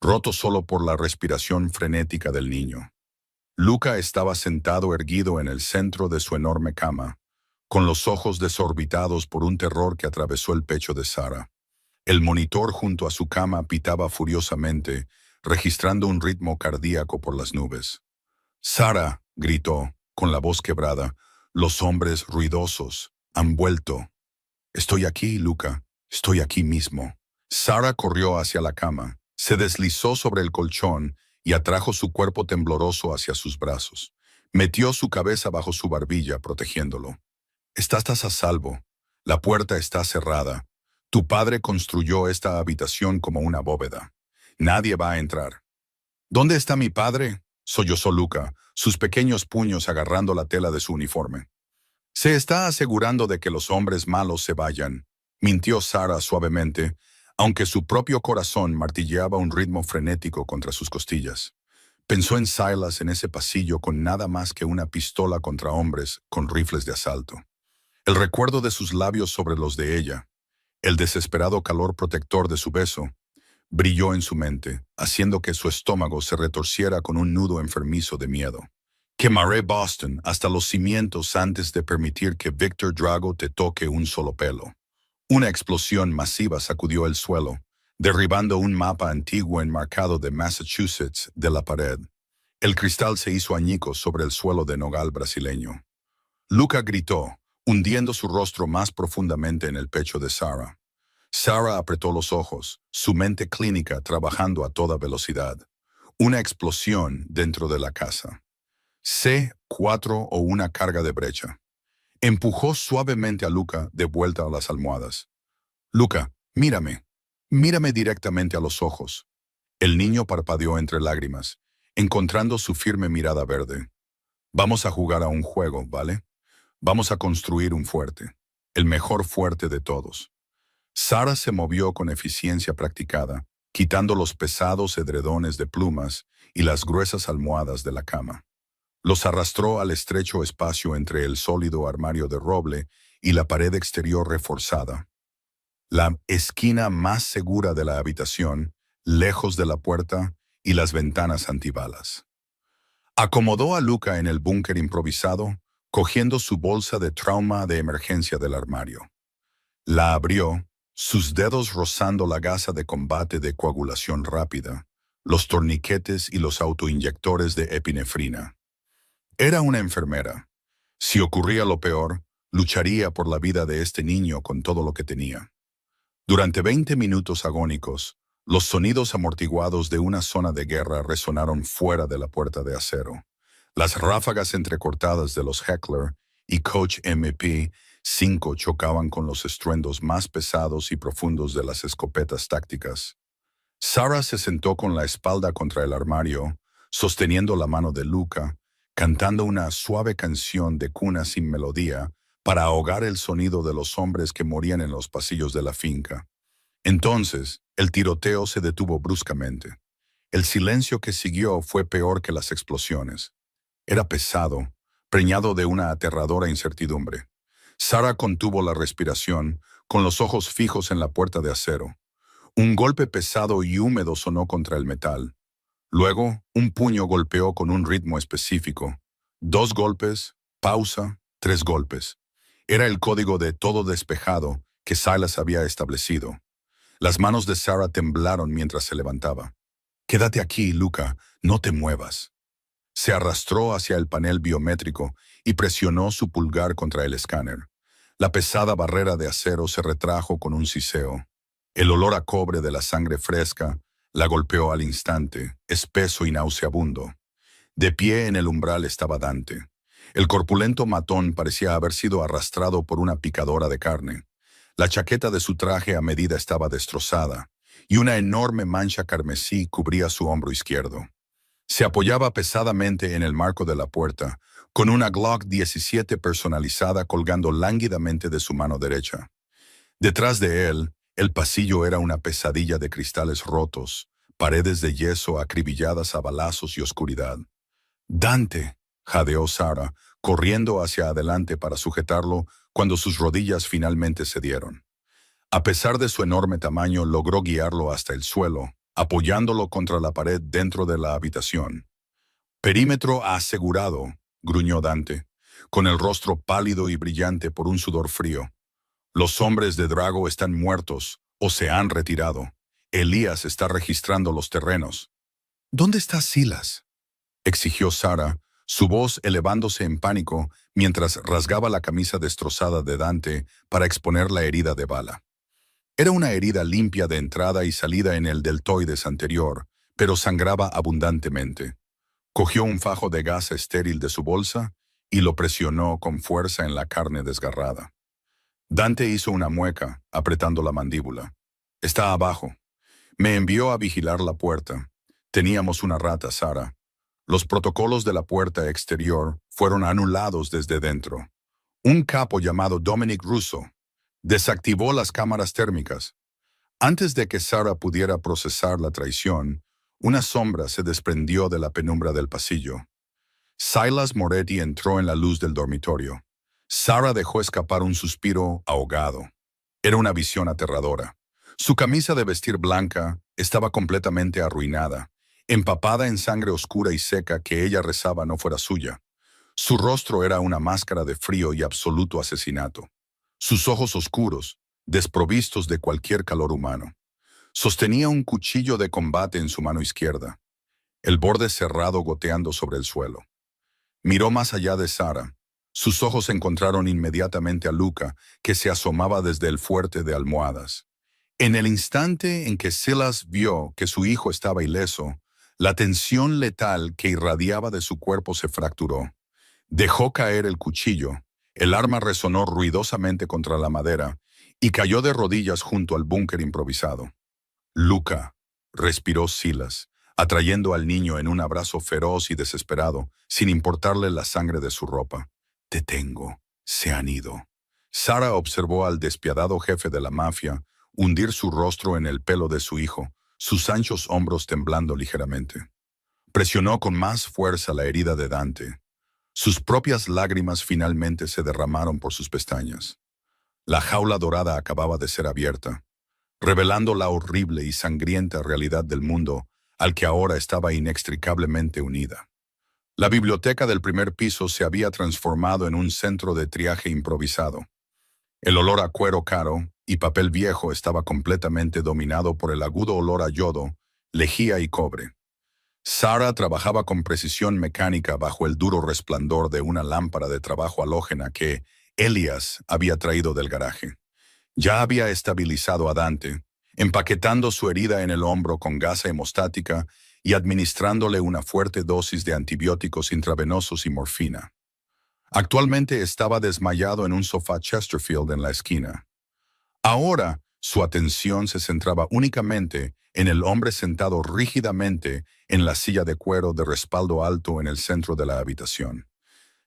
S1: roto solo por la respiración frenética del niño. Luca estaba sentado erguido en el centro de su enorme cama, con los ojos desorbitados por un terror que atravesó el pecho de Sarah. El monitor junto a su cama pitaba furiosamente, registrando un ritmo cardíaco por las nubes. «Sarah», gritó, con la voz quebrada, «los hombres ruidosos han vuelto». «Estoy aquí, Luca, estoy aquí mismo». Sarah corrió hacia la cama, se deslizó sobre el colchón y atrajo su cuerpo tembloroso hacia sus brazos. Metió su cabeza bajo su barbilla, protegiéndolo. «Estás a salvo. La puerta está cerrada. Tu padre construyó esta habitación como una bóveda. Nadie va a entrar». «¿Dónde está mi padre?», sollozó Luca, sus pequeños puños agarrando la tela de su uniforme. «Se está asegurando de que los hombres malos se vayan», mintió Sarah suavemente, aunque su propio corazón martilleaba un ritmo frenético contra sus costillas. Pensó en Silas en ese pasillo con nada más que una pistola contra hombres con rifles de asalto. El recuerdo de sus labios sobre los de ella, el desesperado calor protector de su beso, brilló en su mente, haciendo que su estómago se retorciera con un nudo enfermizo de miedo. «Quemaré Boston hasta los cimientos antes de permitir que Víctor Drago te toque un solo pelo». Una explosión masiva sacudió el suelo, derribando un mapa antiguo enmarcado de Massachusetts de la pared. El cristal se hizo añicos sobre el suelo de nogal brasileño. Luca gritó, hundiendo su rostro más profundamente en el pecho de Sarah. Sarah apretó los ojos, su mente clínica trabajando a toda velocidad. Una explosión dentro de la casa. C4 o una carga de brecha. Empujó suavemente a Luca de vuelta a las almohadas. «Luca, mírame. Mírame directamente a los ojos». El niño parpadeó entre lágrimas, encontrando su firme mirada verde. «Vamos a jugar a un juego, ¿vale? Vamos a construir un fuerte. El mejor fuerte de todos». Sarah se movió con eficiencia practicada, quitando los pesados edredones de plumas y las gruesas almohadas de la cama. Los arrastró al estrecho espacio entre el sólido armario de roble y la pared exterior reforzada. La esquina más segura de la habitación, lejos de la puerta y las ventanas antibalas. Acomodó a Luca en el búnker improvisado, cogiendo su bolsa de trauma de emergencia del armario. La abrió, sus dedos rozando la gasa de combate de coagulación rápida, los torniquetes y los autoinyectores de epinefrina. Era una enfermera. Si ocurría lo peor, lucharía por la vida de este niño con todo lo que tenía. Durante 20 minutos agónicos, los sonidos amortiguados de una zona de guerra resonaron fuera de la puerta de acero. Las ráfagas entrecortadas de los Heckler y Coach MP-5 chocaban con los estruendos más pesados y profundos de las escopetas tácticas. Sarah se sentó con la espalda contra el armario, sosteniendo la mano de Luca, cantando una suave canción de cuna sin melodía para ahogar el sonido de los hombres que morían en los pasillos de la finca. Entonces, el tiroteo se detuvo bruscamente. El silencio que siguió fue peor que las explosiones. Era pesado, preñado de una aterradora incertidumbre. Sarah contuvo la respiración, con los ojos fijos en la puerta de acero. Un golpe pesado y húmedo sonó contra el metal. Luego, un puño golpeó con un ritmo específico. 2 golpes, pausa, 3 golpes. Era el código de todo despejado que Silas había establecido. Las manos de Sarah temblaron mientras se levantaba. «Quédate aquí, Luca, no te muevas». Se arrastró hacia el panel biométrico y presionó su pulgar contra el escáner. La pesada barrera de acero se retrajo con un siseo. El olor a cobre de la sangre fresca la golpeó al instante, espeso y nauseabundo. De pie en el umbral estaba Dante. El corpulento matón parecía haber sido arrastrado por una picadora de carne. La chaqueta de su traje a medida estaba destrozada, y una enorme mancha carmesí cubría su hombro izquierdo. Se apoyaba pesadamente en el marco de la puerta, con una Glock 17 personalizada colgando lánguidamente de su mano derecha. Detrás de él, el pasillo era una pesadilla de cristales rotos, paredes de yeso acribilladas a balazos y oscuridad. «Dante», jadeó Sara, corriendo hacia adelante para sujetarlo cuando sus rodillas finalmente cedieron. A pesar de su enorme tamaño, logró guiarlo hasta el suelo, apoyándolo contra la pared dentro de la habitación. «Perímetro asegurado», gruñó Dante, con el rostro pálido y brillante por un sudor frío. «Los hombres de Drago están muertos o se han retirado. Elías está registrando los terrenos». «¿Dónde está Silas?», exigió Sara, su voz elevándose en pánico mientras rasgaba la camisa destrozada de Dante para exponer la herida de bala. Era una herida limpia de entrada y salida en el deltoides anterior, pero sangraba abundantemente. Cogió un fajo de gasa estéril de su bolsa y lo presionó con fuerza en la carne desgarrada. Dante hizo una mueca, apretando la mandíbula. «Está abajo. Me envió a vigilar la puerta. Teníamos una rata, Sara. Los protocolos de la puerta exterior fueron anulados desde dentro. Un capo llamado Dominic Russo desactivó las cámaras térmicas. Antes de que Sara pudiera procesar la traición, una sombra se desprendió de la penumbra del pasillo. Silas Moretti entró en la luz del dormitorio. Sara dejó escapar un suspiro ahogado. Era una visión aterradora. Su camisa de vestir blanca estaba completamente arruinada, empapada en sangre oscura y seca que ella rezaba no fuera suya. Su rostro era una máscara de frío y absoluto asesinato. Sus ojos oscuros, desprovistos de cualquier calor humano. Sostenía un cuchillo de combate en su mano izquierda, el borde cerrado goteando sobre el suelo. Miró más allá de Sara. Sus ojos encontraron inmediatamente a Luca, que se asomaba desde el fuerte de almohadas. En el instante en que Silas vio que su hijo estaba ileso, la tensión letal que irradiaba de su cuerpo se fracturó. Dejó caer el cuchillo, el arma resonó ruidosamente contra la madera y cayó de rodillas junto al búnker improvisado. «Luca», respiró Silas, atrayendo al niño en un abrazo feroz y desesperado, sin importarle la sangre de su ropa. «Te tengo. Se han ido». Sara observó al despiadado jefe de la mafia hundir su rostro en el pelo de su hijo, sus anchos hombros temblando ligeramente. Presionó con más fuerza la herida de Dante. Sus propias lágrimas finalmente se derramaron por sus pestañas. La jaula dorada acababa de ser abierta, revelando la horrible y sangrienta realidad del mundo al que ahora estaba inextricablemente unida. La biblioteca del primer piso se había transformado en un centro de triaje improvisado. El olor a cuero caro y papel viejo estaba completamente dominado por el agudo olor a yodo, lejía y cobre. Sara trabajaba con precisión mecánica bajo el duro resplandor de una lámpara de trabajo halógena que Elías había traído del garaje. Ya había estabilizado a Dante, empaquetando su herida en el hombro con gasa hemostática y administrándole una fuerte dosis de antibióticos intravenosos y morfina. Actualmente estaba desmayado en un sofá Chesterfield en la esquina. Ahora, su atención se centraba únicamente en el hombre sentado rígidamente en la silla de cuero de respaldo alto en el centro de la habitación.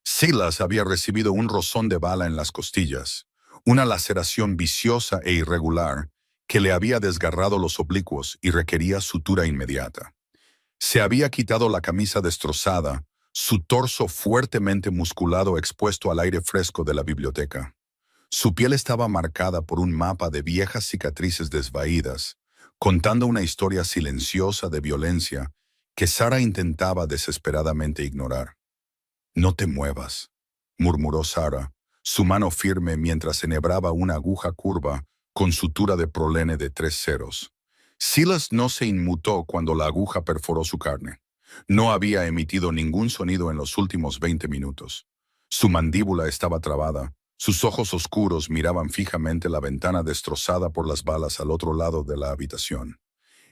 S1: Silas había recibido un rozón de bala en las costillas, una laceración viciosa e irregular que le había desgarrado los oblicuos y requería sutura inmediata. Se había quitado la camisa destrozada, su torso fuertemente musculado expuesto al aire fresco de la biblioteca. Su piel estaba marcada por un mapa de viejas cicatrices desvaídas, contando una historia silenciosa de violencia que Sara intentaba desesperadamente ignorar. «No te muevas», murmuró Sara, su mano firme mientras enhebraba una aguja curva con sutura de prolene de 3 ceros. Silas no se inmutó cuando la aguja perforó su carne. No había emitido ningún sonido en los últimos 20 minutos. Su mandíbula estaba trabada, sus ojos oscuros miraban fijamente la ventana destrozada por las balas al otro lado de la habitación.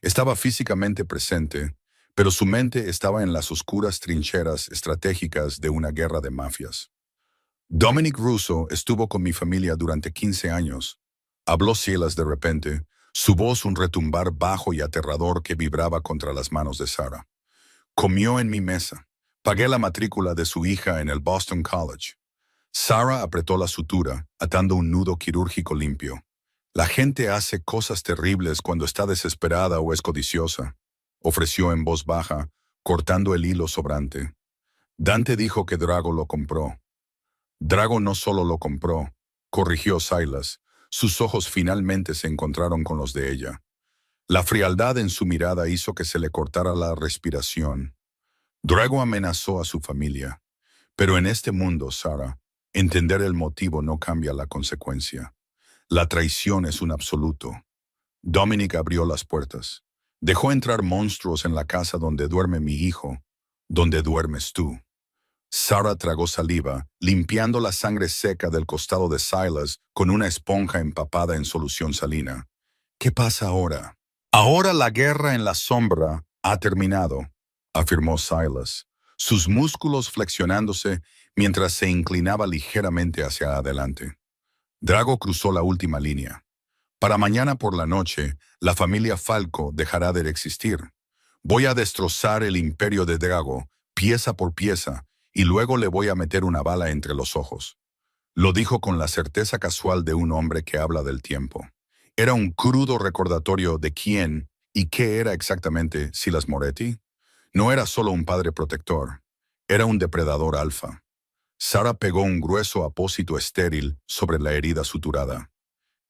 S1: Estaba físicamente presente, pero su mente estaba en las oscuras trincheras estratégicas de una guerra de mafias. Dominic Russo estuvo con mi familia durante 15 años. Habló Silas de repente, su voz un retumbar bajo y aterrador que vibraba contra las manos de Sarah. Comió en mi mesa. Pagué la matrícula de su hija en el Boston College. Sarah apretó la sutura, atando un nudo quirúrgico limpio. La gente hace cosas terribles cuando está desesperada o es codiciosa, ofreció en voz baja, cortando el hilo sobrante. Dante dijo que Drago lo compró. Drago no solo lo compró, corrigió Silas. Sus ojos finalmente se encontraron con los de ella. La frialdad en su mirada hizo que se le cortara la respiración. Drago amenazó a su familia. Pero en este mundo, Sarah, entender el motivo no cambia la consecuencia. La traición es un absoluto. Dominic abrió las puertas. Dejó entrar monstruos en la casa donde duerme mi hijo, donde duermes tú. Sarah tragó saliva, limpiando la sangre seca del costado de Silas con una esponja empapada en solución salina. ¿Qué pasa ahora? Ahora la guerra en la sombra ha terminado, afirmó Silas, sus músculos flexionándose mientras se inclinaba ligeramente hacia adelante. Drago cruzó la última línea. Para mañana por la noche, la familia Falco dejará de existir. Voy a destrozar el imperio de Drago, pieza por pieza, y luego le voy a meter una bala entre los ojos. Lo dijo con la certeza casual de un hombre que habla del tiempo. Era un crudo recordatorio de quién y qué era exactamente Silas Moretti. No era solo un padre protector, era un depredador alfa. Sarah pegó un grueso apósito estéril sobre la herida suturada.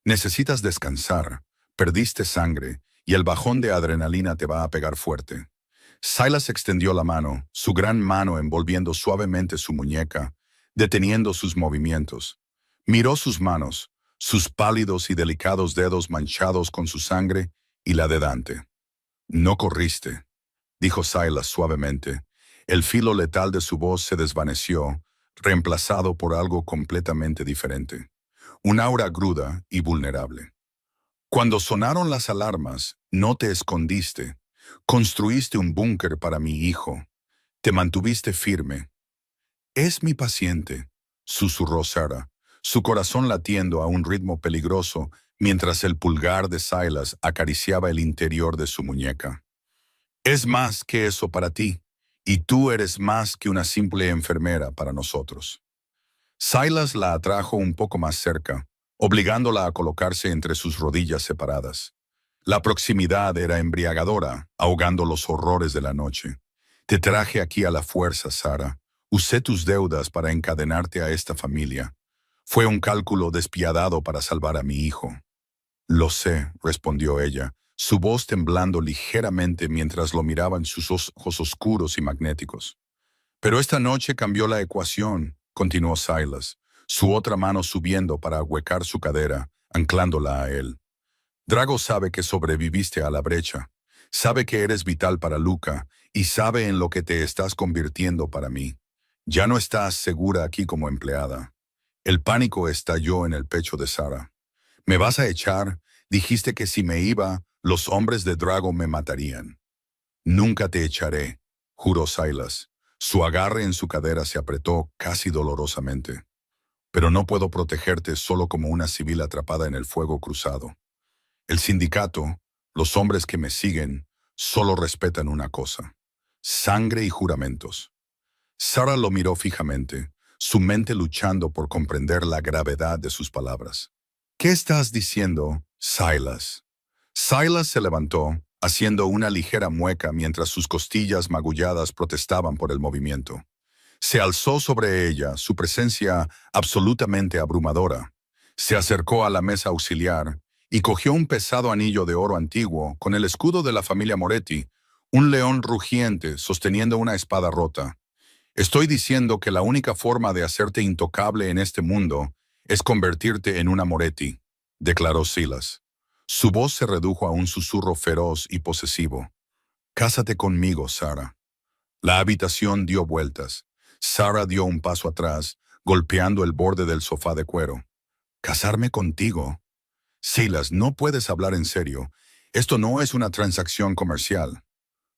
S1: Necesitas descansar, perdiste sangre y el bajón de adrenalina te va a pegar fuerte. Silas extendió la mano, su gran mano envolviendo suavemente su muñeca, deteniendo sus movimientos. Miró sus manos, sus pálidos y delicados dedos manchados con su sangre y la de Dante. No corriste, dijo Silas suavemente. El filo letal de su voz se desvaneció, reemplazado por algo completamente diferente. Un aura gruda y vulnerable. Cuando sonaron las alarmas, no te escondiste. Construiste un búnker para mi hijo. Te mantuviste firme. Es mi paciente, susurró Sarah, su corazón latiendo a un ritmo peligroso mientras el pulgar de Silas acariciaba el interior de su muñeca. Es más que eso para ti, y tú eres más que una simple enfermera para nosotros. Silas la atrajo un poco más cerca, obligándola a colocarse entre sus rodillas separadas. La proximidad era embriagadora, ahogando los horrores de la noche. Te traje aquí a la fuerza, Sarah. Usé tus deudas para encadenarte a esta familia. Fue un cálculo despiadado para salvar a mi hijo. Lo sé, respondió ella, su voz temblando ligeramente mientras lo miraban sus ojos oscuros y magnéticos. Pero esta noche cambió la ecuación, continuó Silas, su otra mano subiendo para ahuecar su cadera, anclándola a él. Drago sabe que sobreviviste a la brecha, sabe que eres vital para Luca y sabe en lo que te estás convirtiendo para mí. Ya no estás segura aquí como empleada. El pánico estalló en el pecho de Sarah. ¿Me vas a echar? Dijiste que si me iba, los hombres de Drago me matarían. Nunca te echaré, juró Silas. Su agarre en su cadera se apretó casi dolorosamente. Pero no puedo protegerte solo como una civil atrapada en el fuego cruzado. El sindicato, los hombres que me siguen, solo respetan una cosa: sangre y juramentos. Sarah lo miró fijamente, su mente luchando por comprender la gravedad de sus palabras. ¿Qué estás diciendo, Silas? Silas se levantó, haciendo una ligera mueca mientras sus costillas magulladas protestaban por el movimiento. Se alzó sobre ella, su presencia absolutamente abrumadora. Se acercó a la mesa auxiliar y cogió un pesado anillo de oro antiguo con el escudo de la familia Moretti, un león rugiente sosteniendo una espada rota. Estoy diciendo que la única forma de hacerte intocable en este mundo es convertirte en una Moretti, declaró Silas. Su voz se redujo a un susurro feroz y posesivo. Cásate conmigo, Sarah. La habitación dio vueltas. Sarah dio un paso atrás, golpeando el borde del sofá de cuero. ¿Casarme contigo? Silas, no puedes hablar en serio. Esto no es una transacción comercial.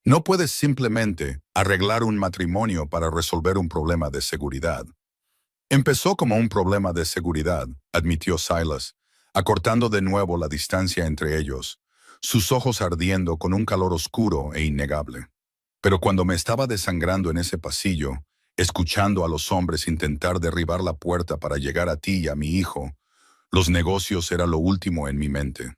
S1: No puedes simplemente arreglar un matrimonio para resolver un problema de seguridad. Empezó como un problema de seguridad, admitió Silas, acortando de nuevo la distancia entre ellos, sus ojos ardiendo con un calor oscuro e innegable. Pero cuando me estaba desangrando en ese pasillo, escuchando a los hombres intentar derribar la puerta para llegar a ti y a mi hijo, los negocios era lo último en mi mente.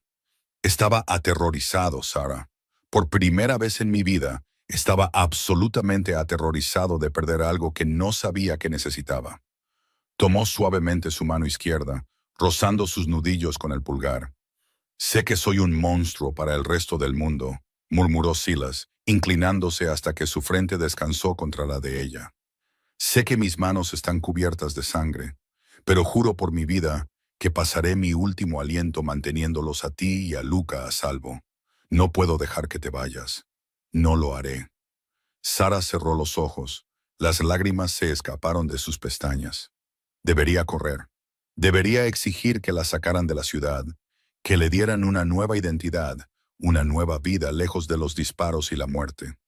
S1: Estaba aterrorizado, Sarah. Por primera vez en mi vida, estaba absolutamente aterrorizado de perder algo que no sabía que necesitaba. Tomó suavemente su mano izquierda, rozando sus nudillos con el pulgar. Sé que soy un monstruo para el resto del mundo, murmuró Silas, inclinándose hasta que su frente descansó contra la de ella. Sé que mis manos están cubiertas de sangre, pero juro por mi vida que pasaré mi último aliento manteniéndolos a ti y a Luca a salvo. No puedo dejar que te vayas. No lo haré. Sarah cerró los ojos. Las lágrimas se escaparon de sus pestañas. Debería correr. Debería exigir que la sacaran de la ciudad, que le dieran una nueva identidad, una nueva vida lejos de los disparos y la muerte.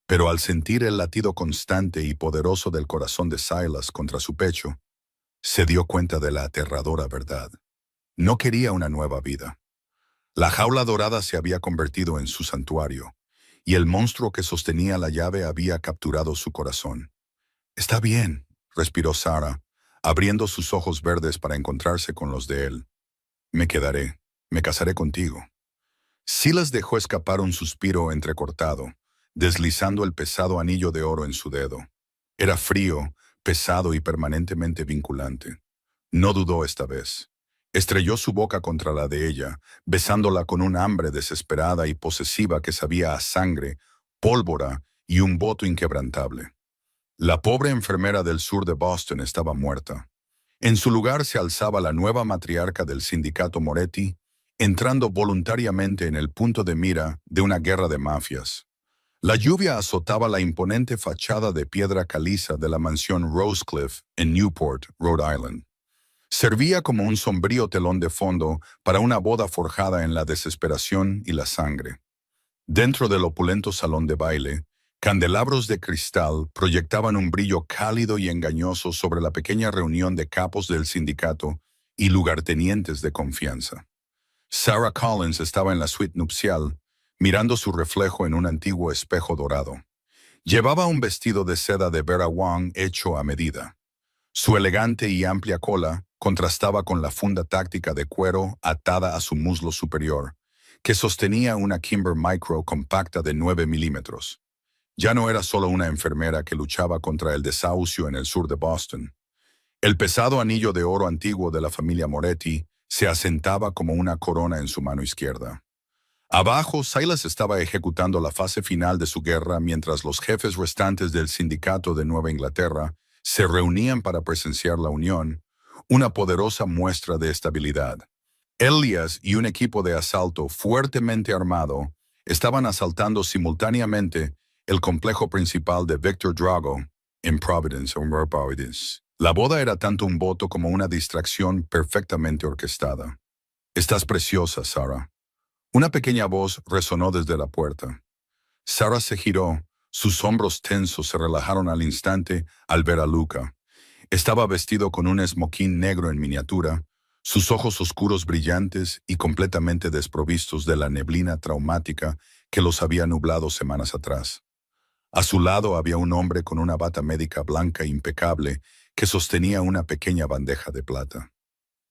S1: Pero al sentir el latido constante y poderoso del corazón de Silas contra su pecho, se dio cuenta de la aterradora verdad. No quería una nueva vida. La jaula dorada se había convertido en su santuario, y el monstruo que sostenía la llave había capturado su corazón. Está bien, respiró Sarah, abriendo sus ojos verdes para encontrarse con los de él. Me quedaré, me casaré contigo. Silas dejó escapar un suspiro entrecortado, deslizando el pesado anillo de oro en su dedo. Era frío, pesado y permanentemente vinculante. No dudó esta vez. Estrelló su boca contra la de ella, besándola con un hambre desesperada y posesiva que sabía a sangre, pólvora y un voto inquebrantable. La pobre enfermera del sur de Boston estaba muerta. En su lugar se alzaba la nueva matriarca del sindicato Moretti, entrando voluntariamente en el punto de mira de una guerra de mafias. La lluvia azotaba la imponente fachada de piedra caliza de la mansión Rosecliff en Newport, Rhode Island. Servía como un sombrío telón de fondo para una boda forjada en la desesperación y la sangre. Dentro del opulento salón de baile, candelabros de cristal proyectaban un brillo cálido y engañoso sobre la pequeña reunión de capos del sindicato y lugartenientes de confianza. Sarah Collins estaba en la suite nupcial, mirando su reflejo en un antiguo espejo dorado. Llevaba un vestido de seda de Vera Wang hecho a medida. Su elegante y amplia cola contrastaba con la funda táctica de cuero atada a su muslo superior, que sostenía una Kimber Micro compacta de 9 milímetros. Ya no era solo una enfermera que luchaba contra el desahucio en el sur de Boston. El pesado anillo de oro antiguo de la familia Moretti se asentaba como una corona en su mano izquierda. Abajo, Silas estaba ejecutando la fase final de su guerra mientras los jefes restantes del sindicato de Nueva Inglaterra se reunían para presenciar la unión, una poderosa muestra de estabilidad. Elias y un equipo de asalto fuertemente armado estaban asaltando simultáneamente el complejo principal de Victor Drago en Providence. La boda era tanto un voto como una distracción perfectamente orquestada. «Estás preciosa, Sarah». Una pequeña voz resonó desde la puerta. Sarah se giró, sus hombros tensos se relajaron al instante al ver a Luca. Estaba vestido con un esmoquín negro en miniatura, sus ojos oscuros brillantes y completamente desprovistos de la neblina traumática que los había nublado semanas atrás. A su lado había un hombre con una bata médica blanca impecable que sostenía una pequeña bandeja de plata.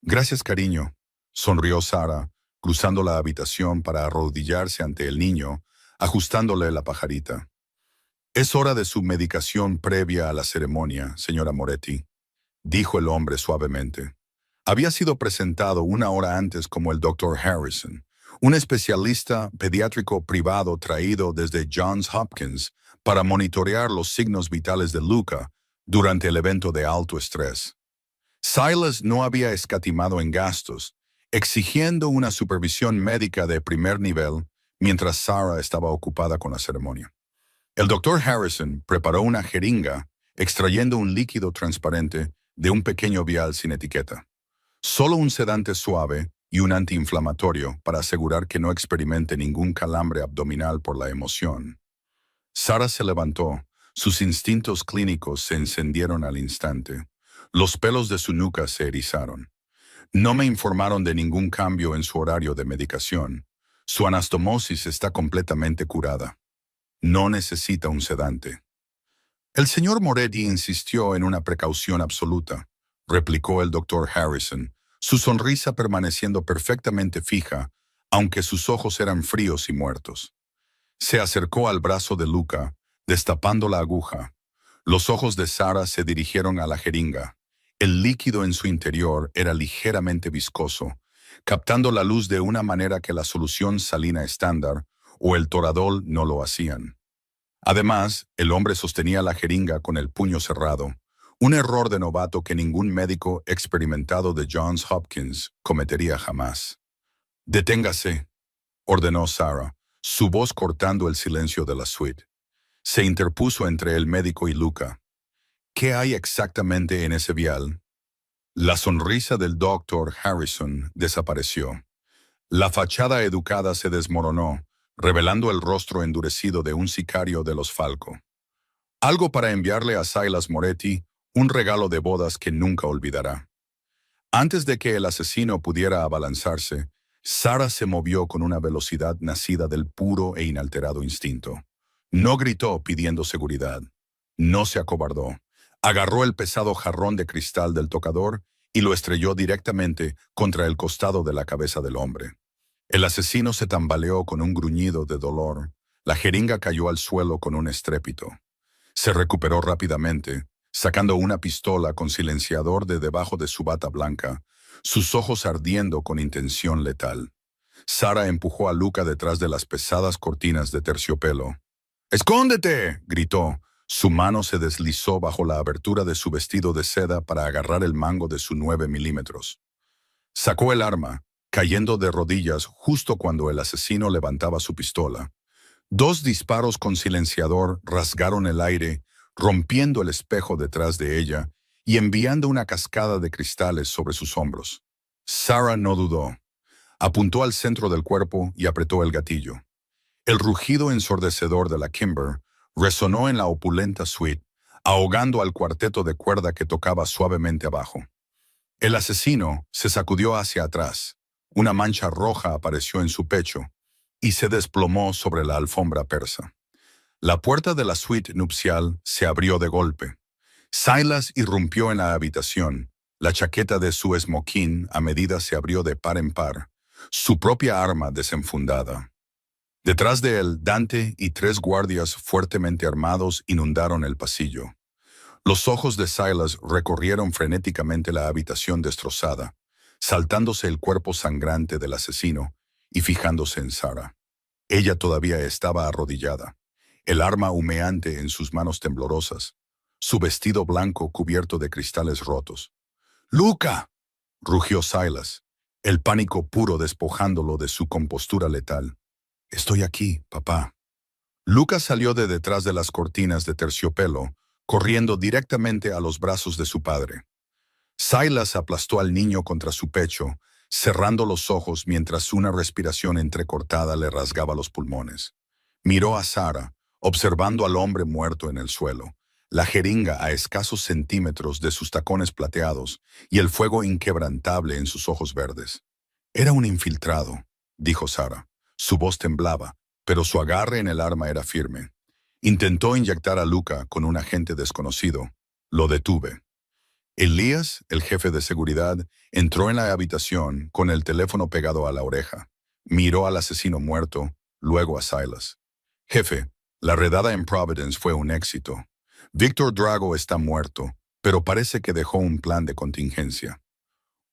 S1: «Gracias, cariño», sonrió Sarah, cruzando la habitación para arrodillarse ante el niño, ajustándole la pajarita. «Es hora de su medicación previa a la ceremonia, señora Moretti», dijo el hombre suavemente. Había sido presentado una hora antes como el Dr. Harrison, un especialista pediátrico privado traído desde Johns Hopkins para monitorear los signos vitales de Luca durante el evento de alto estrés. Silas no había escatimado en gastos, exigiendo una supervisión médica de primer nivel mientras Sarah estaba ocupada con la ceremonia. El doctor Harrison preparó una jeringa extrayendo un líquido transparente de un pequeño vial sin etiqueta. Solo un sedante suave y un antiinflamatorio para asegurar que no experimente ningún calambre abdominal por la emoción. Sarah se levantó. Sus instintos clínicos se encendieron al instante. Los pelos de su nuca se erizaron. No me informaron de ningún cambio en su horario de medicación. Su anastomosis está completamente curada. No necesita un sedante. El señor Moretti insistió en una precaución absoluta, replicó el doctor Harrison, su sonrisa permaneciendo perfectamente fija, aunque sus ojos eran fríos y muertos. Se acercó al brazo de Luca, destapando la aguja. Los ojos de Sarah se dirigieron a la jeringa. El líquido en su interior era ligeramente viscoso, captando la luz de una manera que la solución salina estándar o el toradol no lo hacían. Además, el hombre sostenía la jeringa con el puño cerrado, un error de novato que ningún médico experimentado de Johns Hopkins cometería jamás. «Deténgase», ordenó Sarah, su voz cortando el silencio de la suite. Se interpuso entre el médico y Luca. «¿Qué hay exactamente en ese vial?» La sonrisa del doctor Harrison desapareció. La fachada educada se desmoronó, revelando el rostro endurecido de un sicario de los Falco. Algo para enviarle a Silas Moretti, un regalo de bodas que nunca olvidará. Antes de que el asesino pudiera abalanzarse, Sarah se movió con una velocidad nacida del puro e inalterado instinto. No gritó pidiendo seguridad. No se acobardó. Agarró el pesado jarrón de cristal del tocador y lo estrelló directamente contra el costado de la cabeza del hombre. El asesino se tambaleó con un gruñido de dolor. La jeringa cayó al suelo con un estrépito. Se recuperó rápidamente, sacando una pistola con silenciador de debajo de su bata blanca, sus ojos ardiendo con intención letal. Sarah empujó a Luca detrás de las pesadas cortinas de terciopelo. «¡Escóndete!», gritó. Su mano se deslizó bajo la abertura de su vestido de seda para agarrar el mango de su 9 milímetros. Sacó el arma, cayendo de rodillas justo cuando el asesino levantaba su pistola. 2 disparos con silenciador rasgaron el aire, rompiendo el espejo detrás de ella y enviando una cascada de cristales sobre sus hombros. Sarah no dudó. Apuntó al centro del cuerpo y apretó el gatillo. El rugido ensordecedor de la Kimber resonó en la opulenta suite, ahogando al cuarteto de cuerda que tocaba suavemente abajo. El asesino se sacudió hacia atrás. Una mancha roja apareció en su pecho y se desplomó sobre la alfombra persa. La puerta de la suite nupcial se abrió de golpe. Silas irrumpió en la habitación. La chaqueta de su esmoquín a medida se abrió de par en par, su propia arma desenfundada. Detrás de él, Dante y 3 guardias fuertemente armados inundaron el pasillo. Los ojos de Silas recorrieron frenéticamente la habitación destrozada, saltándose el cuerpo sangrante del asesino y fijándose en Sarah. Ella todavía estaba arrodillada, el arma humeante en sus manos temblorosas, su vestido blanco cubierto de cristales rotos. «¡Luca!», rugió Silas, el pánico puro despojándolo de su compostura letal. «Estoy aquí, papá». Luca salió de detrás de las cortinas de terciopelo, corriendo directamente a los brazos de su padre. Silas aplastó al niño contra su pecho, cerrando los ojos mientras una respiración entrecortada le rasgaba los pulmones. Miró a Sarah, observando al hombre muerto en el suelo, la jeringa a escasos centímetros de sus tacones plateados y el fuego inquebrantable en sus ojos verdes. «Era un infiltrado», dijo Sarah. Su voz temblaba, pero su agarre en el arma era firme. Intentó inyectar a Luca con un agente desconocido. Lo detuve. Elías, el jefe de seguridad, entró en la habitación con el teléfono pegado a la oreja. Miró al asesino muerto, luego a Silas. «Jefe, la redada en Providence fue un éxito. Víctor Drago está muerto, pero parece que dejó un plan de contingencia».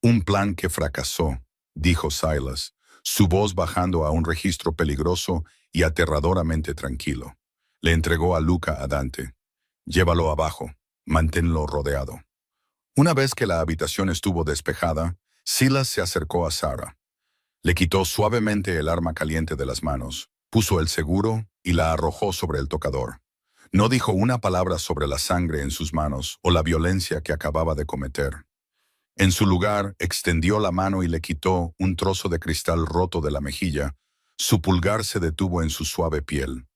S1: «Un plan que fracasó», dijo Silas, su voz bajando a un registro peligroso y aterradoramente tranquilo. Le entregó a Luca a Dante. «Llévalo abajo, manténlo rodeado». Una vez que la habitación estuvo despejada, Silas se acercó a Sarah. Le quitó suavemente el arma caliente de las manos, puso el seguro y la arrojó sobre el tocador. No dijo una palabra sobre la sangre en sus manos o la violencia que acababa de cometer. En su lugar, extendió la mano y le quitó un trozo de cristal roto de la mejilla. Su pulgar se detuvo en su suave piel.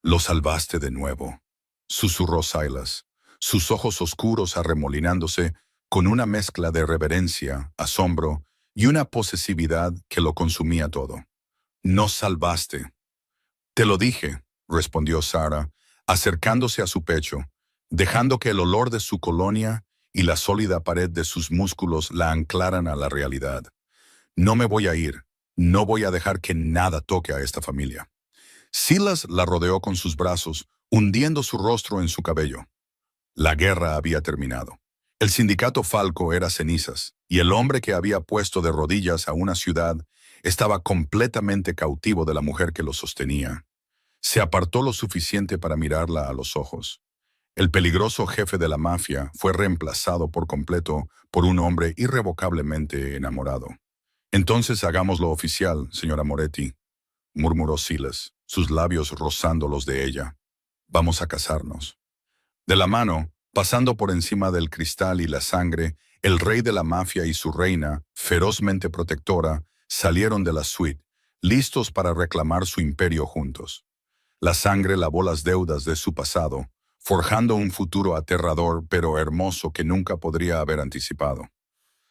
S1: «Lo salvaste de nuevo», susurró Silas, sus ojos oscuros arremolinándose con una mezcla de reverencia, asombro y una posesividad que lo consumía todo. «Nos salvaste». «Te lo dije», respondió Sara, acercándose a su pecho, dejando que el olor de su colonia y la sólida pared de sus músculos la anclaran a la realidad. «No me voy a ir. No voy a dejar que nada toque a esta familia». Silas la rodeó con sus brazos, hundiendo su rostro en su cabello. La guerra había terminado. El sindicato Falco era cenizas, y el hombre que había puesto de rodillas a una ciudad estaba completamente cautivo de la mujer que lo sostenía. Se apartó lo suficiente para mirarla a los ojos. El peligroso jefe de la mafia fue reemplazado por completo por un hombre irrevocablemente enamorado. «Entonces hagámoslo oficial, señora Moretti», murmuró Silas, sus labios rozando los de ella. «Vamos a casarnos». De la mano, pasando por encima del cristal y la sangre, el rey de la mafia y su reina, ferozmente protectora, salieron de la suite, listos para reclamar su imperio juntos. La sangre lavó las deudas de su pasado, forjando un futuro aterrador pero hermoso que nunca podría haber anticipado.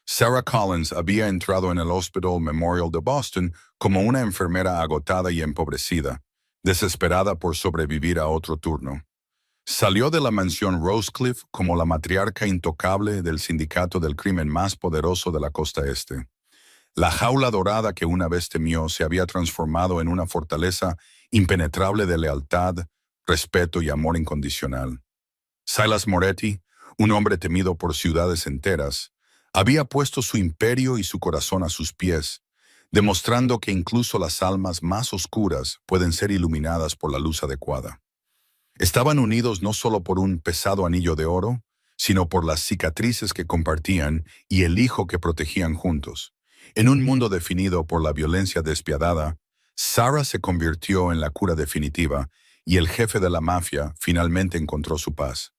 S1: Sarah Collins había entrado en el Hospital Memorial de Boston como una enfermera agotada y empobrecida, desesperada por sobrevivir a otro turno. Salió de la mansión Rosecliff como la matriarca intocable del sindicato del crimen más poderoso de la costa este. La jaula dorada que una vez temió se había transformado en una fortaleza impenetrable de lealtad, respeto y amor incondicional. Silas Moretti, un hombre temido por ciudades enteras, había puesto su imperio y su corazón a sus pies, demostrando que incluso las almas más oscuras pueden ser iluminadas por la luz adecuada. Estaban unidos no solo por un pesado anillo de oro, sino por las cicatrices que compartían y el hijo que protegían juntos. En un mundo definido por la violencia despiadada, Sarah se convirtió en la cura definitiva y el jefe de la mafia finalmente encontró su paz.